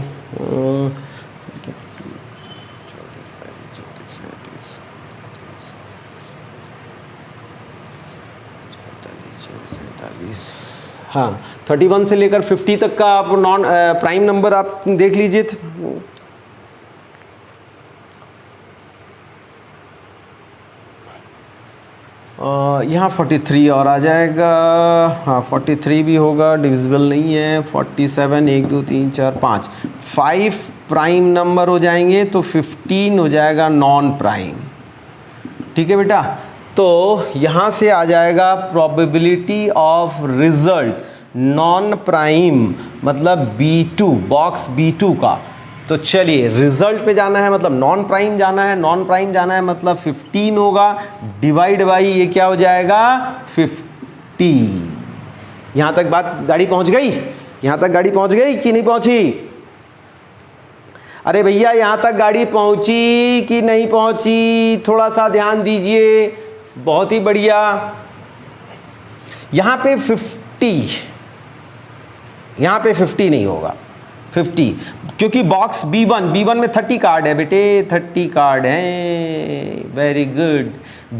A: हाँ 31 से लेकर 50 तक का आप नॉन प्राइम नंबर आप देख लीजिए। यहाँ 43 और आ जाएगा, हाँ 43 भी होगा, डिविजिबल नहीं है। 47, 1 2 3 4 5 प्राइम नंबर हो जाएंगे, तो 15 हो जाएगा नॉन प्राइम। ठीक है बेटा, तो यहाँ से आ जाएगा probability of result non prime मतलब B2, बॉक्स B2 का। तो चलिए रिजल्ट पे जाना है मतलब नॉन प्राइम जाना है, नॉन प्राइम जाना है मतलब 15 होगा, डिवाइड बाई ये क्या हो जाएगा 50। यहाँ तक बात गाड़ी पहुँच गई? यहाँ तक गाड़ी पहुँच गई कि नहीं पहुँची? अरे भैया यहाँ तक गाड़ी पहुँची कि नहीं पहुँची? थोड़ा सा ध्यान दीजिए, बहुत ही बढ़िया। यहाँ पे 50, यहाँ पे 50 नहीं होगा, 50 क्योंकि बॉक्स B1 में 30 कार्ड है बेटे, 30 कार्ड हैं, वेरी गुड।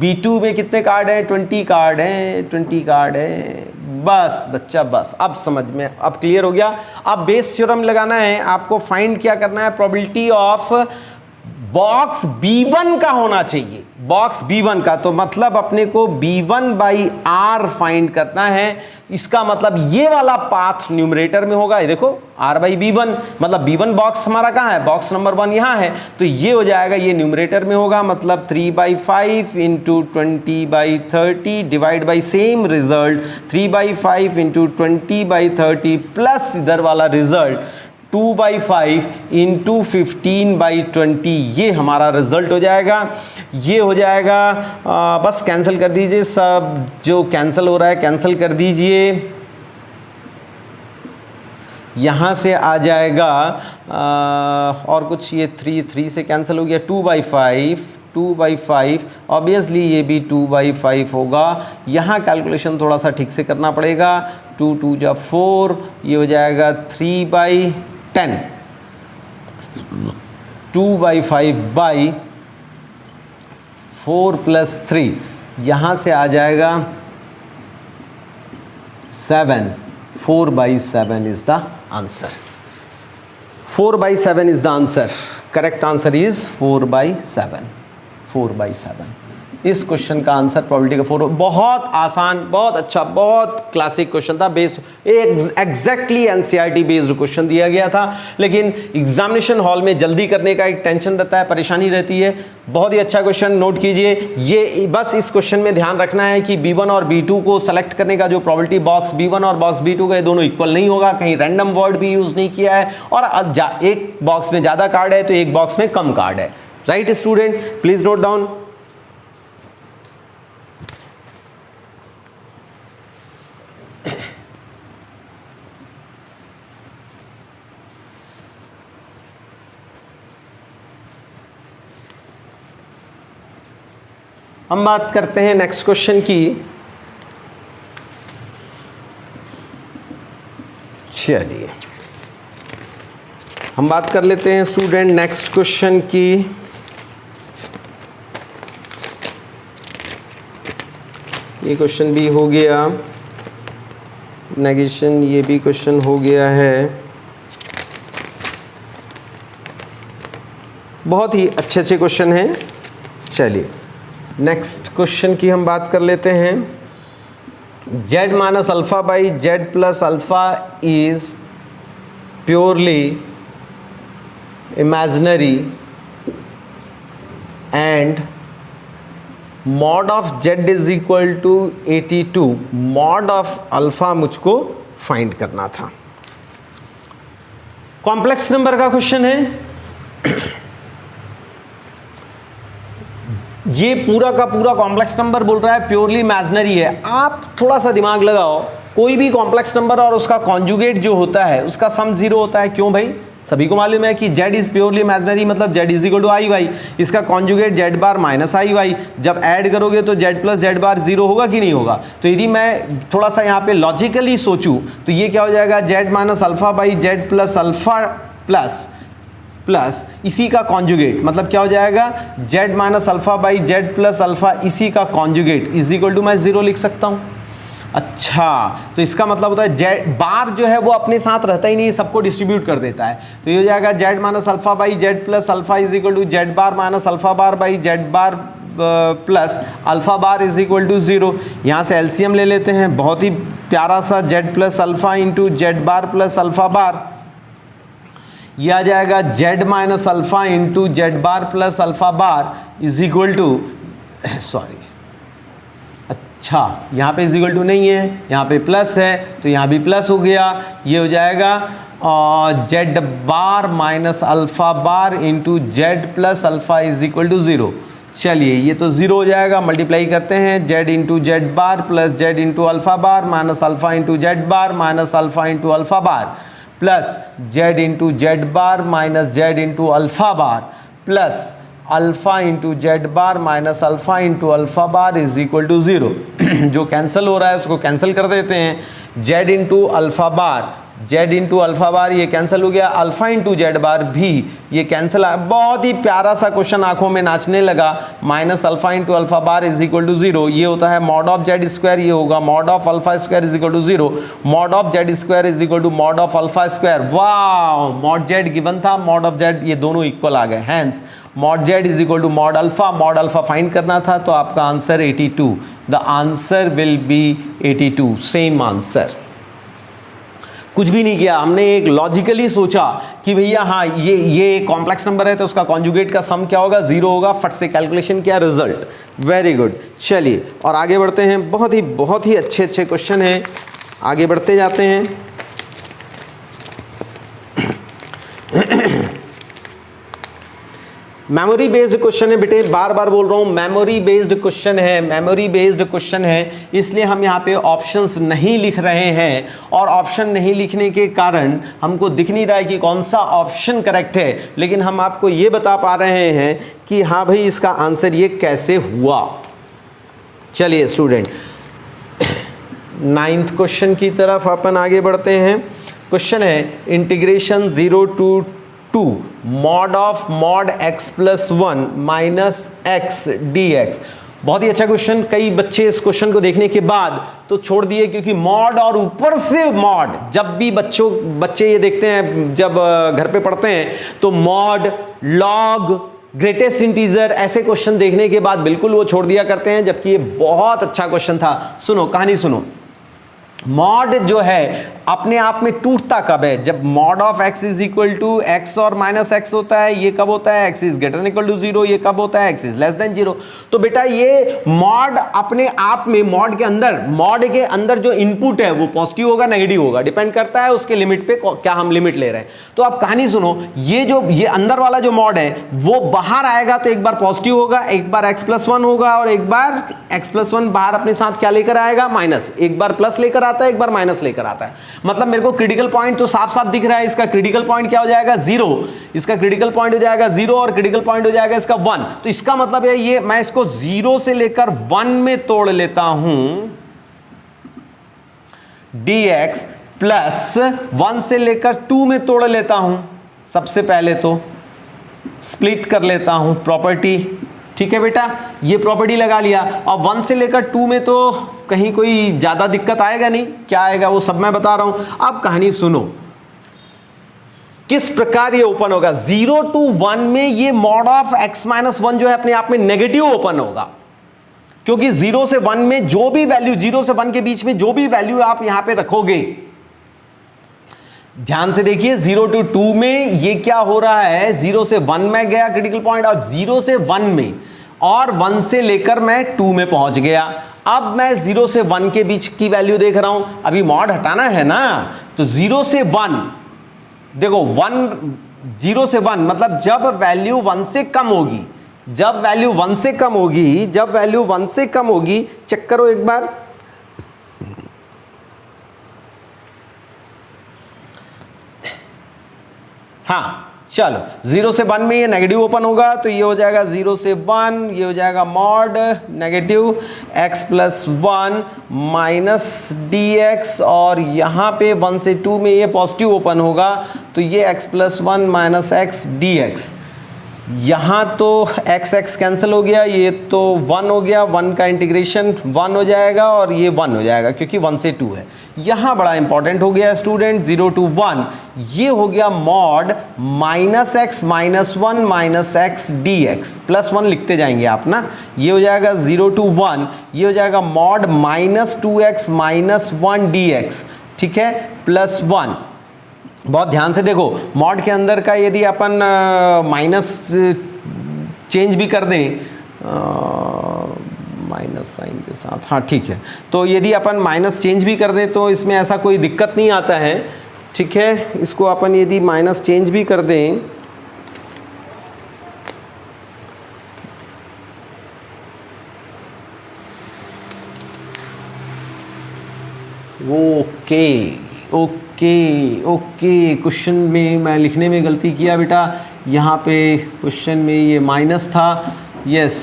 A: B2 में कितने कार्ड हैं? 20 कार्ड हैं, 20 कार्ड है। बस बच्चा बस, अब समझ में, अब क्लियर हो गया। अब बेस थ्योरम लगाना है आपको, फाइंड क्या करना है? प्रोबेबिलिटी ऑफ बॉक्स B1 का होना चाहिए, बॉक्स B1 का, तो मतलब अपने को B1/R फाइंड करना है। इसका मतलब ये वाला पाथ न्यूमरेटर में होगा, ये देखो R/B1, मतलब B1 बॉक्स हमारा कहाँ है, बॉक्स नंबर 1 यहाँ है, तो ये हो जाएगा, ये न्यूमरेटर में होगा, मतलब 3/5 into 20/30 divide by same result 3/5 into 20/30 plus इधर वाला रिजल्ट 2/5 इंटू 15/20, ये हमारा रिजल्ट हो जाएगा। ये हो जाएगा, बस कैंसिल कर दीजिए, सब जो कैंसिल हो रहा है कैंसिल कर दीजिए। यहाँ से आ जाएगा और कुछ, ये 3 से कैंसिल हो गया, 2/5 ऑब्वियसली ये भी 2/5 होगा। यहाँ कैलकुलेशन थोड़ा सा ठीक से करना पड़ेगा, 2 2 जा 4, ये हो जाएगा 3/10, 2/5/4 + 3, यहाँ से आ जाएगा 7, 4/7 is the answer. 4/7 is the answer, correct answer is 4/7, 4/7। इस क्वेश्चन का आंसर प्रोबेबिलिटी का 4। बहुत आसान, बहुत अच्छा, बहुत क्लासिक क्वेश्चन था, based exactly NCERT based question दिया गया था, लेकिन एग्जामिनेशन हॉल में जल्दी करने का एक टेंशन रहता है, परेशानी रहती है। बहुत ही अच्छा क्वेश्चन, नोट कीजिए। ये बस इस क्वेश्चन में ध्यान रखना है कि B1 और B2 को सेलेक्ट करने का जो प्रोबेबिलिटी बॉक्स B1 और बॉक्स B2 का, ये दोनों इक्वल नहीं होगा, कहीं रैंडम वर्ड भी यूज नहीं किया है, और एक बॉक्स में ज़्यादा कार्ड है तो एक बॉक्स में कम कार्ड है। Right student, please note down. हम बात करते हैं नेक्स्ट क्वेश्चन की। चलिए हम बात कर लेते हैं स्टूडेंट नेक्स्ट क्वेश्चन की। ये क्वेश्चन भी हो गया, नेगेशन ये भी क्वेश्चन हो गया है। बहुत ही अच्छे अच्छे क्वेश्चन हैं। चलिए नेक्स्ट क्वेश्चन की हम बात कर लेते हैं। z - alpha by z plus alpha is purely imaginary and mod of z is equal to 82। Mod of alpha मुझको फाइंड करना था। कॉम्प्लेक्स नंबर का क्वेश्चन है। ये पूरा का पूरा कॉम्प्लेक्स नंबर बोल रहा है, प्योरली इमेजिनरी है। आप थोड़ा सा दिमाग लगाओ, कोई भी कॉम्प्लेक्स नंबर और उसका कॉन्जुगेट जो होता है उसका सम 0 होता है। क्यों भाई? सभी को मालूम है कि z इज प्योरली इमेजिनरी, मतलब z is equal to i y, इसका conjugate z bar minus i y. जब ऐड करोगे तो z प्लस z बार 0 होगा कि नहीं होगा? तो यदि मैं थोड़ा सा यहाँ पे लॉजिकली सोचूं तो ये क्या हो जाएगा, z - alpha by z plus alpha plus इसी का कॉन्जुगेट, मतलब क्या हो जाएगा, z - alpha by z plus alpha इसी का कॉन्जुगेट इज इक्वल टू मैं 0 लिख सकता हूँ। अच्छा, तो इसका मतलब होता है z बार जो है वो अपने साथ रहता ही नहीं, सबको डिस्ट्रीब्यूट कर देता है। तो ये हो जाएगा z - alpha by z plus alpha is equal to z bar minus alpha bar by z bar plus alpha bar is equal to 0। यहाँ से एलसीएम ले लेते हैं, बहुत ही प्यारा सा, z plus alpha into z bar plus alpha bar, ये आ जाएगा z - alpha into z bar plus alpha bar is equal to, sorry, अच्छा यहाँ पे इज इक्वल टू नहीं है, यहाँ पे प्लस है तो यहाँ भी प्लस हो गया। ये हो जाएगा z bar minus alpha bar into z plus alpha is equal to 0। चलिए ये तो 0 हो जाएगा, मल्टीप्लाई करते हैं, z into z bar plus z into alpha bar minus alpha into z bar minus alpha into alpha bar plus z into z bar minus z into alpha bar plus alpha into z bar minus alpha into alpha bar is equal to 0। जो cancel हो रहा है उसको cancel कर देते हैं। z into alpha बार Z into alpha bar ये cancel हो गया, अल्फा इंटू जेड बार भी ये कैंसिल। बहुत ही प्यारा सा क्वेश्चन आंखों में नाचने लगा। Minus alpha into alpha bar is equal to 0, ये होता है मॉड ऑफ जेड स्क्वायर, ये होगा mod of alpha square is equal to 0, mod of z square is equal to mod of alpha square. वाह, मॉड जेड गिवन था, mod of z ये दोनों equal आ गए। Hence mod z is equal to mod alpha find करना था, तो आपका answer 82, the answer will be 82, same answer. कुछ भी नहीं किया हमने, एक लॉजिकली सोचा कि भैया हाँ ये कॉम्प्लेक्स नंबर है तो उसका कॉन्जुगेट का सम क्या होगा, 0 होगा, फट से कैलकुलेशन किया, रिजल्ट। Very good. चलिए और आगे बढ़ते हैं, बहुत ही अच्छे क्वेश्चन हैं, आगे बढ़ते जाते हैं। मेमोरी बेस्ड क्वेश्चन है बेटे, बार बार बोल रहा हूं, मेमोरी बेस्ड क्वेश्चन है, मेमोरी बेस्ड क्वेश्चन है, इसलिए हम यहाँ पे ऑप्शंस नहीं लिख रहे हैं, और ऑप्शन नहीं लिखने के कारण हमको दिख नहीं रहा है कि कौन सा ऑप्शन करेक्ट है, लेकिन हम आपको ये बता पा रहे हैं कि हाँ भाई इसका आंसर ये कैसे हुआ। चलिए स्टूडेंट, 9th क्वेश्चन की तरफ अपन आगे बढ़ते हैं। क्वेश्चन है integration 0 to 2 mod of mod x plus 1 minus x D x. बहुत ही अच्छा क्वेश्चन। कई बच्चे इस क्वेश्चन को देखने के बाद तो छोड़ दिए, क्योंकि मॉड और ऊपर से मॉड, जब भी बच्चे ये देखते हैं, जब घर पे पढ़ते हैं तो मॉड, लॉग, ग्रेटेस्ट इंटीजर ऐसे क्वेश्चन देखने के बाद बिल्कुल वो छोड़ दिया करते हैं, जबकि ये बहुत अच्छा क्वेश्चन था। सुनो कहानी सुनो। मॉड जो है अपने आप में टूटता कब है, जब mod of x is equal to x और माइनस एक्स होता है, ये कब होता है, x इज ग्रेटर देन इक्वल टू 0, ये कब होता है, x इज लेस देन 0। तो बेटा ये मॉड अपने आप में, मॉड के अंदर जो इनपुट है वो पॉजिटिव होगा नेगेटिव होगा, डिपेंड करता है उसके लिमिट पे, क्या हम लिमिट ले रहे हैं। तो आप कहानी सुनो, ये अंदर वाला जो मॉड है वो बाहर आएगा तो एक बार पॉजिटिव होगा, एक बार x प्लस 1 होगा, और एक बार x प्लस 1 बाहर अपने साथ क्या लेकर आएगा, माइनस। एक बार प्लस लेकर आता है, एक बार माइनस लेकर आता है। मतलब मेरे को क्रिटिकल पॉइंट तो साफ साफ दिख रहा है, इसका क्रिटिकल पॉइंट क्या हो जाएगा, 0, इसका क्रिटिकल पॉइंट हो जाएगा 0, और क्रिटिकल पॉइंट हो जाएगा इसका 1। तो इसका मतलब है ये, मैं इसको 0 से लेकर 1 में तोड़ लेता हूं, dx प्लस 1 से लेकर 2 में तोड़ लेता हूं। सबसे पहले तो स्प्लिट कर लेता हूं, प्रॉपर्टी, ठीक है बेटा, ये प्रॉपर्टी लगा लिया। और 1 से लेकर 2 में तो कहीं कोई ज्यादा दिक्कत आएगा नहीं, क्या आएगा वो सब मैं बता रहा हूं। अब कहानी सुनो, किस प्रकार ये ओपन होगा। 0 to 1 में ये मॉड ऑफ x माइनस 1 जो है अपने आप में नेगेटिव ओपन होगा, क्योंकि 0 से 1 में जो भी वैल्यू, 0 से 1 के बीच में जो भी वैल्यू आप यहां पे रखोगे, ध्यान से देखिए, 0 to 2 में ये क्या हो रहा है, 0 से 1 में गया क्रिटिकल पॉइंट, और 0 से 1 में, और 1 से लेकर मैं 2 में पहुंच गया। अब मैं 0 से 1 के बीच की वैल्यू देख रहा हूं, अभी मॉड हटाना है ना, तो 0 से 1 देखो, 0 से 1 मतलब जब वैल्यू 1 से कम होगी, जब वैल्यू 1 से कम होगी, जब वैल्यू 1 से कम होगी, चेक करो एक बार, हाँ चलो, 0 से 1 में ये नेगेटिव ओपन होगा, तो ये हो जाएगा 0 से 1, ये हो जाएगा mod negative x plus 1 minus D x, और यहाँ पे 1 से 2 में ये पॉजिटिव ओपन होगा, तो ये x plus 1 minus x D x. यहाँ तो x कैंसिल हो गया, ये तो 1 हो गया, 1 का इंटीग्रेशन 1 हो जाएगा, और ये 1 हो जाएगा क्योंकि 1 से 2 है। यहाँ बड़ा इंपॉर्टेंट हो गया स्टूडेंट, 0 to 1 ये हो गया mod minus x minus 1 minus x D x, plus 1 लिखते जाएंगे आप ना, ये हो जाएगा 0 to 1, ये हो जाएगा mod minus 2x minus 1 D x, ठीक है, प्लस 1। बहुत ध्यान से देखो, मॉड के अंदर का यदि अपन माइनस चेंज भी कर दें, माइनस साइन के साथ, हाँ ठीक है, तो यदि अपन माइनस चेंज भी कर दें तो इसमें ऐसा कोई दिक्कत नहीं आता है, ठीक है। इसको अपन यदि माइनस चेंज भी कर दें, ओके ओके ओके, क्वेश्चन में मैं लिखने में गलती किया बेटा, यहाँ पे क्वेश्चन में ये माइनस था, यस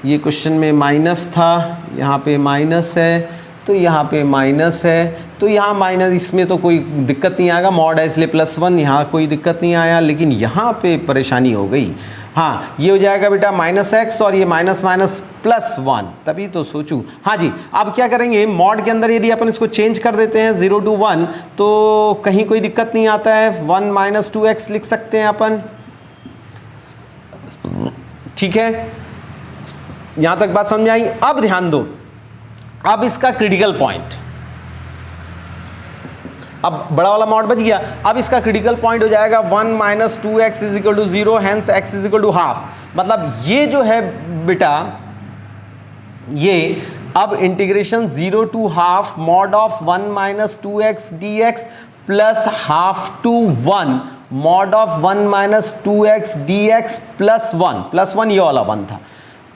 A: ये क्वेश्चन में माइनस था, यहाँ पे माइनस है, तो यहाँ पे माइनस है, तो यहाँ माइनस, इसमें तो कोई दिक्कत नहीं आएगा, मॉड है इसलिए +1, यहाँ कोई दिक्कत नहीं आया, लेकिन यहाँ पे परेशानी हो गई। हाँ, ये हो जाएगा बेटा -x और ये माइनस माइनस +1, तभी तो सोचूं। हाँ जी, अब क्या करेंगे, मॉड के अंदर यदि अपन इसको चेंज कर देते हैं 0 to 1 तो कहीं कोई दिक्कत नहीं आता है, 1 - 2x लिख सकते हैं अपन। ठीक है, यहां तक बात समझ आई। अब ध्यान दो, अब इसका क्रिटिकल पॉइंट, अब बड़ा वाला मॉड बच गया। अब इसका क्रिटिकल पॉइंट हो जाएगा 1 - 2x = 0, हेंस x = ½ मतलब ये जो है बेटा, ये अब integration 0 to ½ mod of 1 - 2x dx plus ½ to 1 mod of 1 - 2x dx +1 ये वाला 1 था।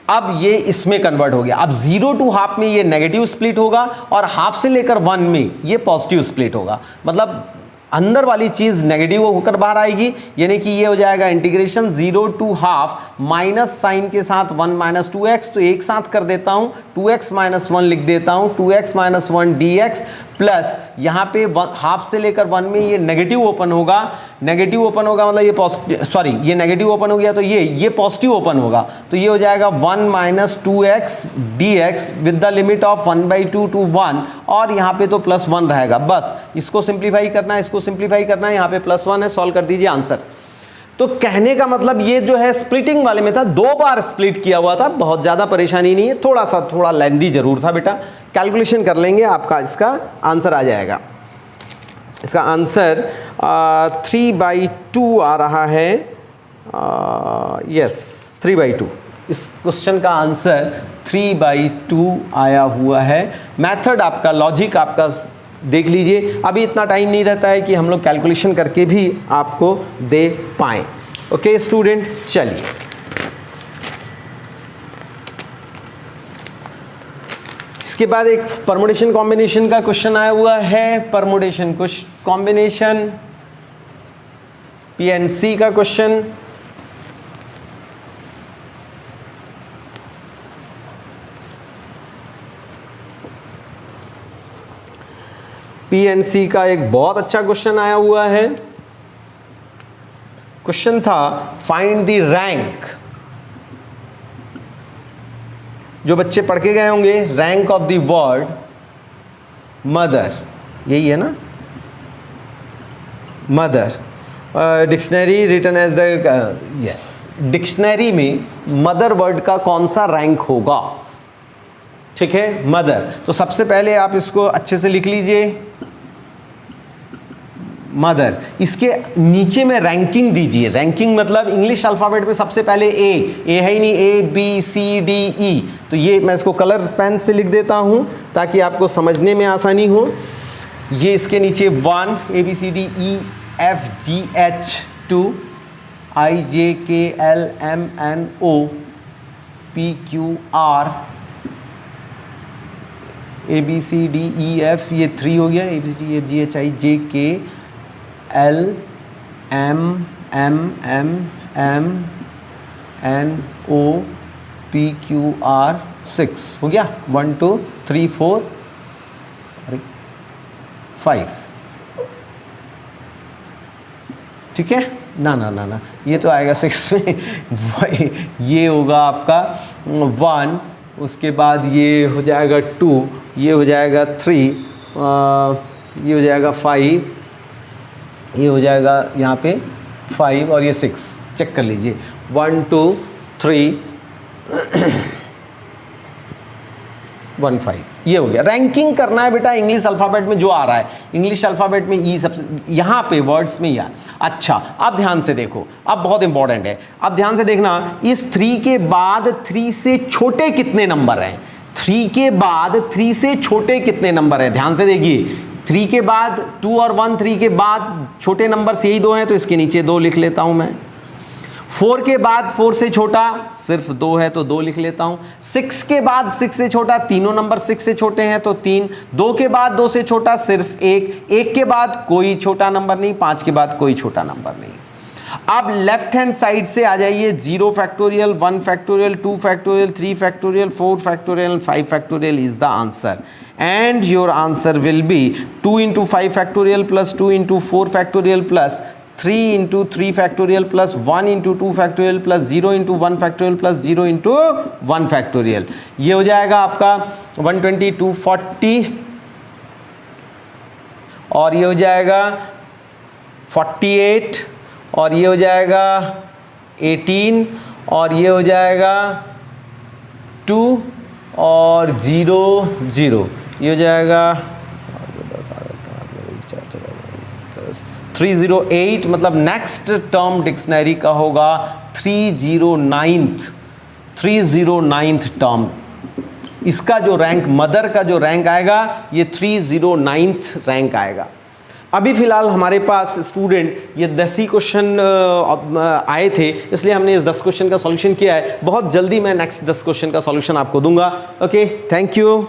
A: अब ये इसमें कन्वर्ट हो गया। अब 0 to ½ में ये नेगेटिव स्प्लिट होगा और ½ से लेकर 1 में ये पॉजिटिव स्प्लिट होगा, मतलब अंदर वाली चीज नेगेटिव होकर बाहर आएगी, यानी कि ये हो जाएगा इंटीग्रेशन 0 to ½ माइनस साइन के साथ 1 - 2x, तो एक साथ कर देता हूं, 2x - 1 लिख देता हूं, 2x - 1 dx प्लस यहाँ पे ½ से लेकर 1 में ये नेगेटिव ओपन होगा, नेगेटिव ओपन होगा मतलब ये पॉजिटिव, सॉरी ये नेगेटिव ओपन हो गया तो ये पॉजिटिव ओपन होगा, तो ये हो जाएगा 1 - 2x dx with the limit of 1/2 to 1 और यहाँ पे तो +1 रहेगा। बस इसको सिंप्लीफाई करना है, इसको सिंप्लीफाई करना है, यहाँ पे +1 है, सॉल्व कर दीजिए आंसर। तो कहने का मतलब ये जो है स्प्लिटिंग वाले में था, 2 बार स्प्लिट किया हुआ था, बहुत ज़्यादा परेशानी नहीं है, थोड़ा लेंदी जरूर था बेटा। कैलकुलेशन कर लेंगे, आपका इसका आंसर आ जाएगा। इसका आंसर 3/2 आ रहा है, यस 3/2। इस क्वेश्चन का आंसर 3/2 आया हुआ है। मेथड आपका, लॉजिक आपका देख लीजिए। अभी इतना टाइम नहीं रहता है कि हम लोग कैलकुलेशन करके भी आपको दे पाएँ। ओके स्टूडेंट, चलिए इसके बाद एक परमुटेशन कॉम्बिनेशन का क्वेश्चन आया हुआ है। परमुटेशन कॉम्बिनेशन PNC का क्वेश्चन। PNC का एक बहुत अच्छा क्वेश्चन आया हुआ है। क्वेश्चन था फाइंड द रैंक, जो बच्चे पढ़ के गए होंगे, rank of the word mother, यही है ना, mother. Dictionary written as the, yes, dictionary में मदर वर्ड का कौन सा रैंक होगा? ठीक है, मदर। तो सबसे पहले आप इसको अच्छे से लिख लीजिए, मदर। इसके नीचे में रैंकिंग दीजिए। रैंकिंग मतलब इंग्लिश अल्फ़ाबेट में सबसे पहले ए है ही नहीं, ABCDE, तो ये मैं इसको कलर पेन से लिख देता हूँ ताकि आपको समझने में आसानी हो। ये इसके नीचे 1 ABCDE FGH 2 IJKLMNO PQR ABCDEF, ये 3 हो गया, ABCDEFGHIJKLMNM NO PQR 6 हो गया। 1 2 3 4 5, ठीक है ना ना ना ना, ये तो आएगा 6 में ये होगा आपका 1, उसके बाद ये हो जाएगा 2, ये हो जाएगा 3, ये हो जाएगा 5, ये हो जाएगा यहाँ पे 5 और ये 6। चेक कर लीजिए, 1 2 3 1 5, ये हो गया। रैंकिंग करना है बेटा इंग्लिश अल्फ़ाबेट में जो आ रहा है, इंग्लिश अल्फ़ाबेट में ई सबसे, यहाँ पे वर्ड्स में या। अच्छा, अब ध्यान से देखो, अब बहुत इंपॉर्टेंट है, अब ध्यान से देखना, इस 3 के बाद 3 से छोटे कितने नंबर हैं? 3 के बाद 3 से छोटे कितने नंबर हैं? ध्यान से देखिए, 3 के बाद 2 और 1, 3 के बाद छोटे नंबर से यही 2 हैं, तो इसके नीचे 2 लिख लेता हूँ मैं। 4 के बाद 4 से छोटा सिर्फ 2 है तो 2 लिख लेता हूँ। 6 के बाद 6 से छोटा, तीनों नंबर 6 से छोटे हैं तो 3। 2 के बाद 2 से छोटा सिर्फ 1। 1 के बाद कोई छोटा नंबर नहीं, 5 के बाद कोई छोटा नंबर नहीं। अब लेफ्ट हैंड साइड से आ जाइए, 0 factorial, 1 factorial, 2 factorial, 3 factorial, 4 factorial, 5 factorial is the answer. and your answer will be 2 into 5 factorial plus 2 into 4 factorial plus 3 into 3 factorial plus 1 into 2 factorial plus 0 into 1 factorial plus 0 into 1 factorial। ये हो जाएगा आपका 120 240 और ये हो जाएगा 48 और ये हो जाएगा 18 और ये हो जाएगा 2 और 0 0, ये हो जाएगा 308, मतलब नेक्स्ट टर्म डिक्शनरी का होगा 309th टर्म। इसका जो रैंक, मदर का जो रैंक आएगा ये 309th रैंक आएगा। अभी फ़िलहाल हमारे पास स्टूडेंट ये 10 ही क्वेश्चन आए थे, इसलिए हमने इस 10 क्वेश्चन का सॉल्यूशन किया है। बहुत जल्दी मैं नेक्स्ट 10 क्वेश्चन का सॉल्यूशन आपको दूंगा। Okay, thank you.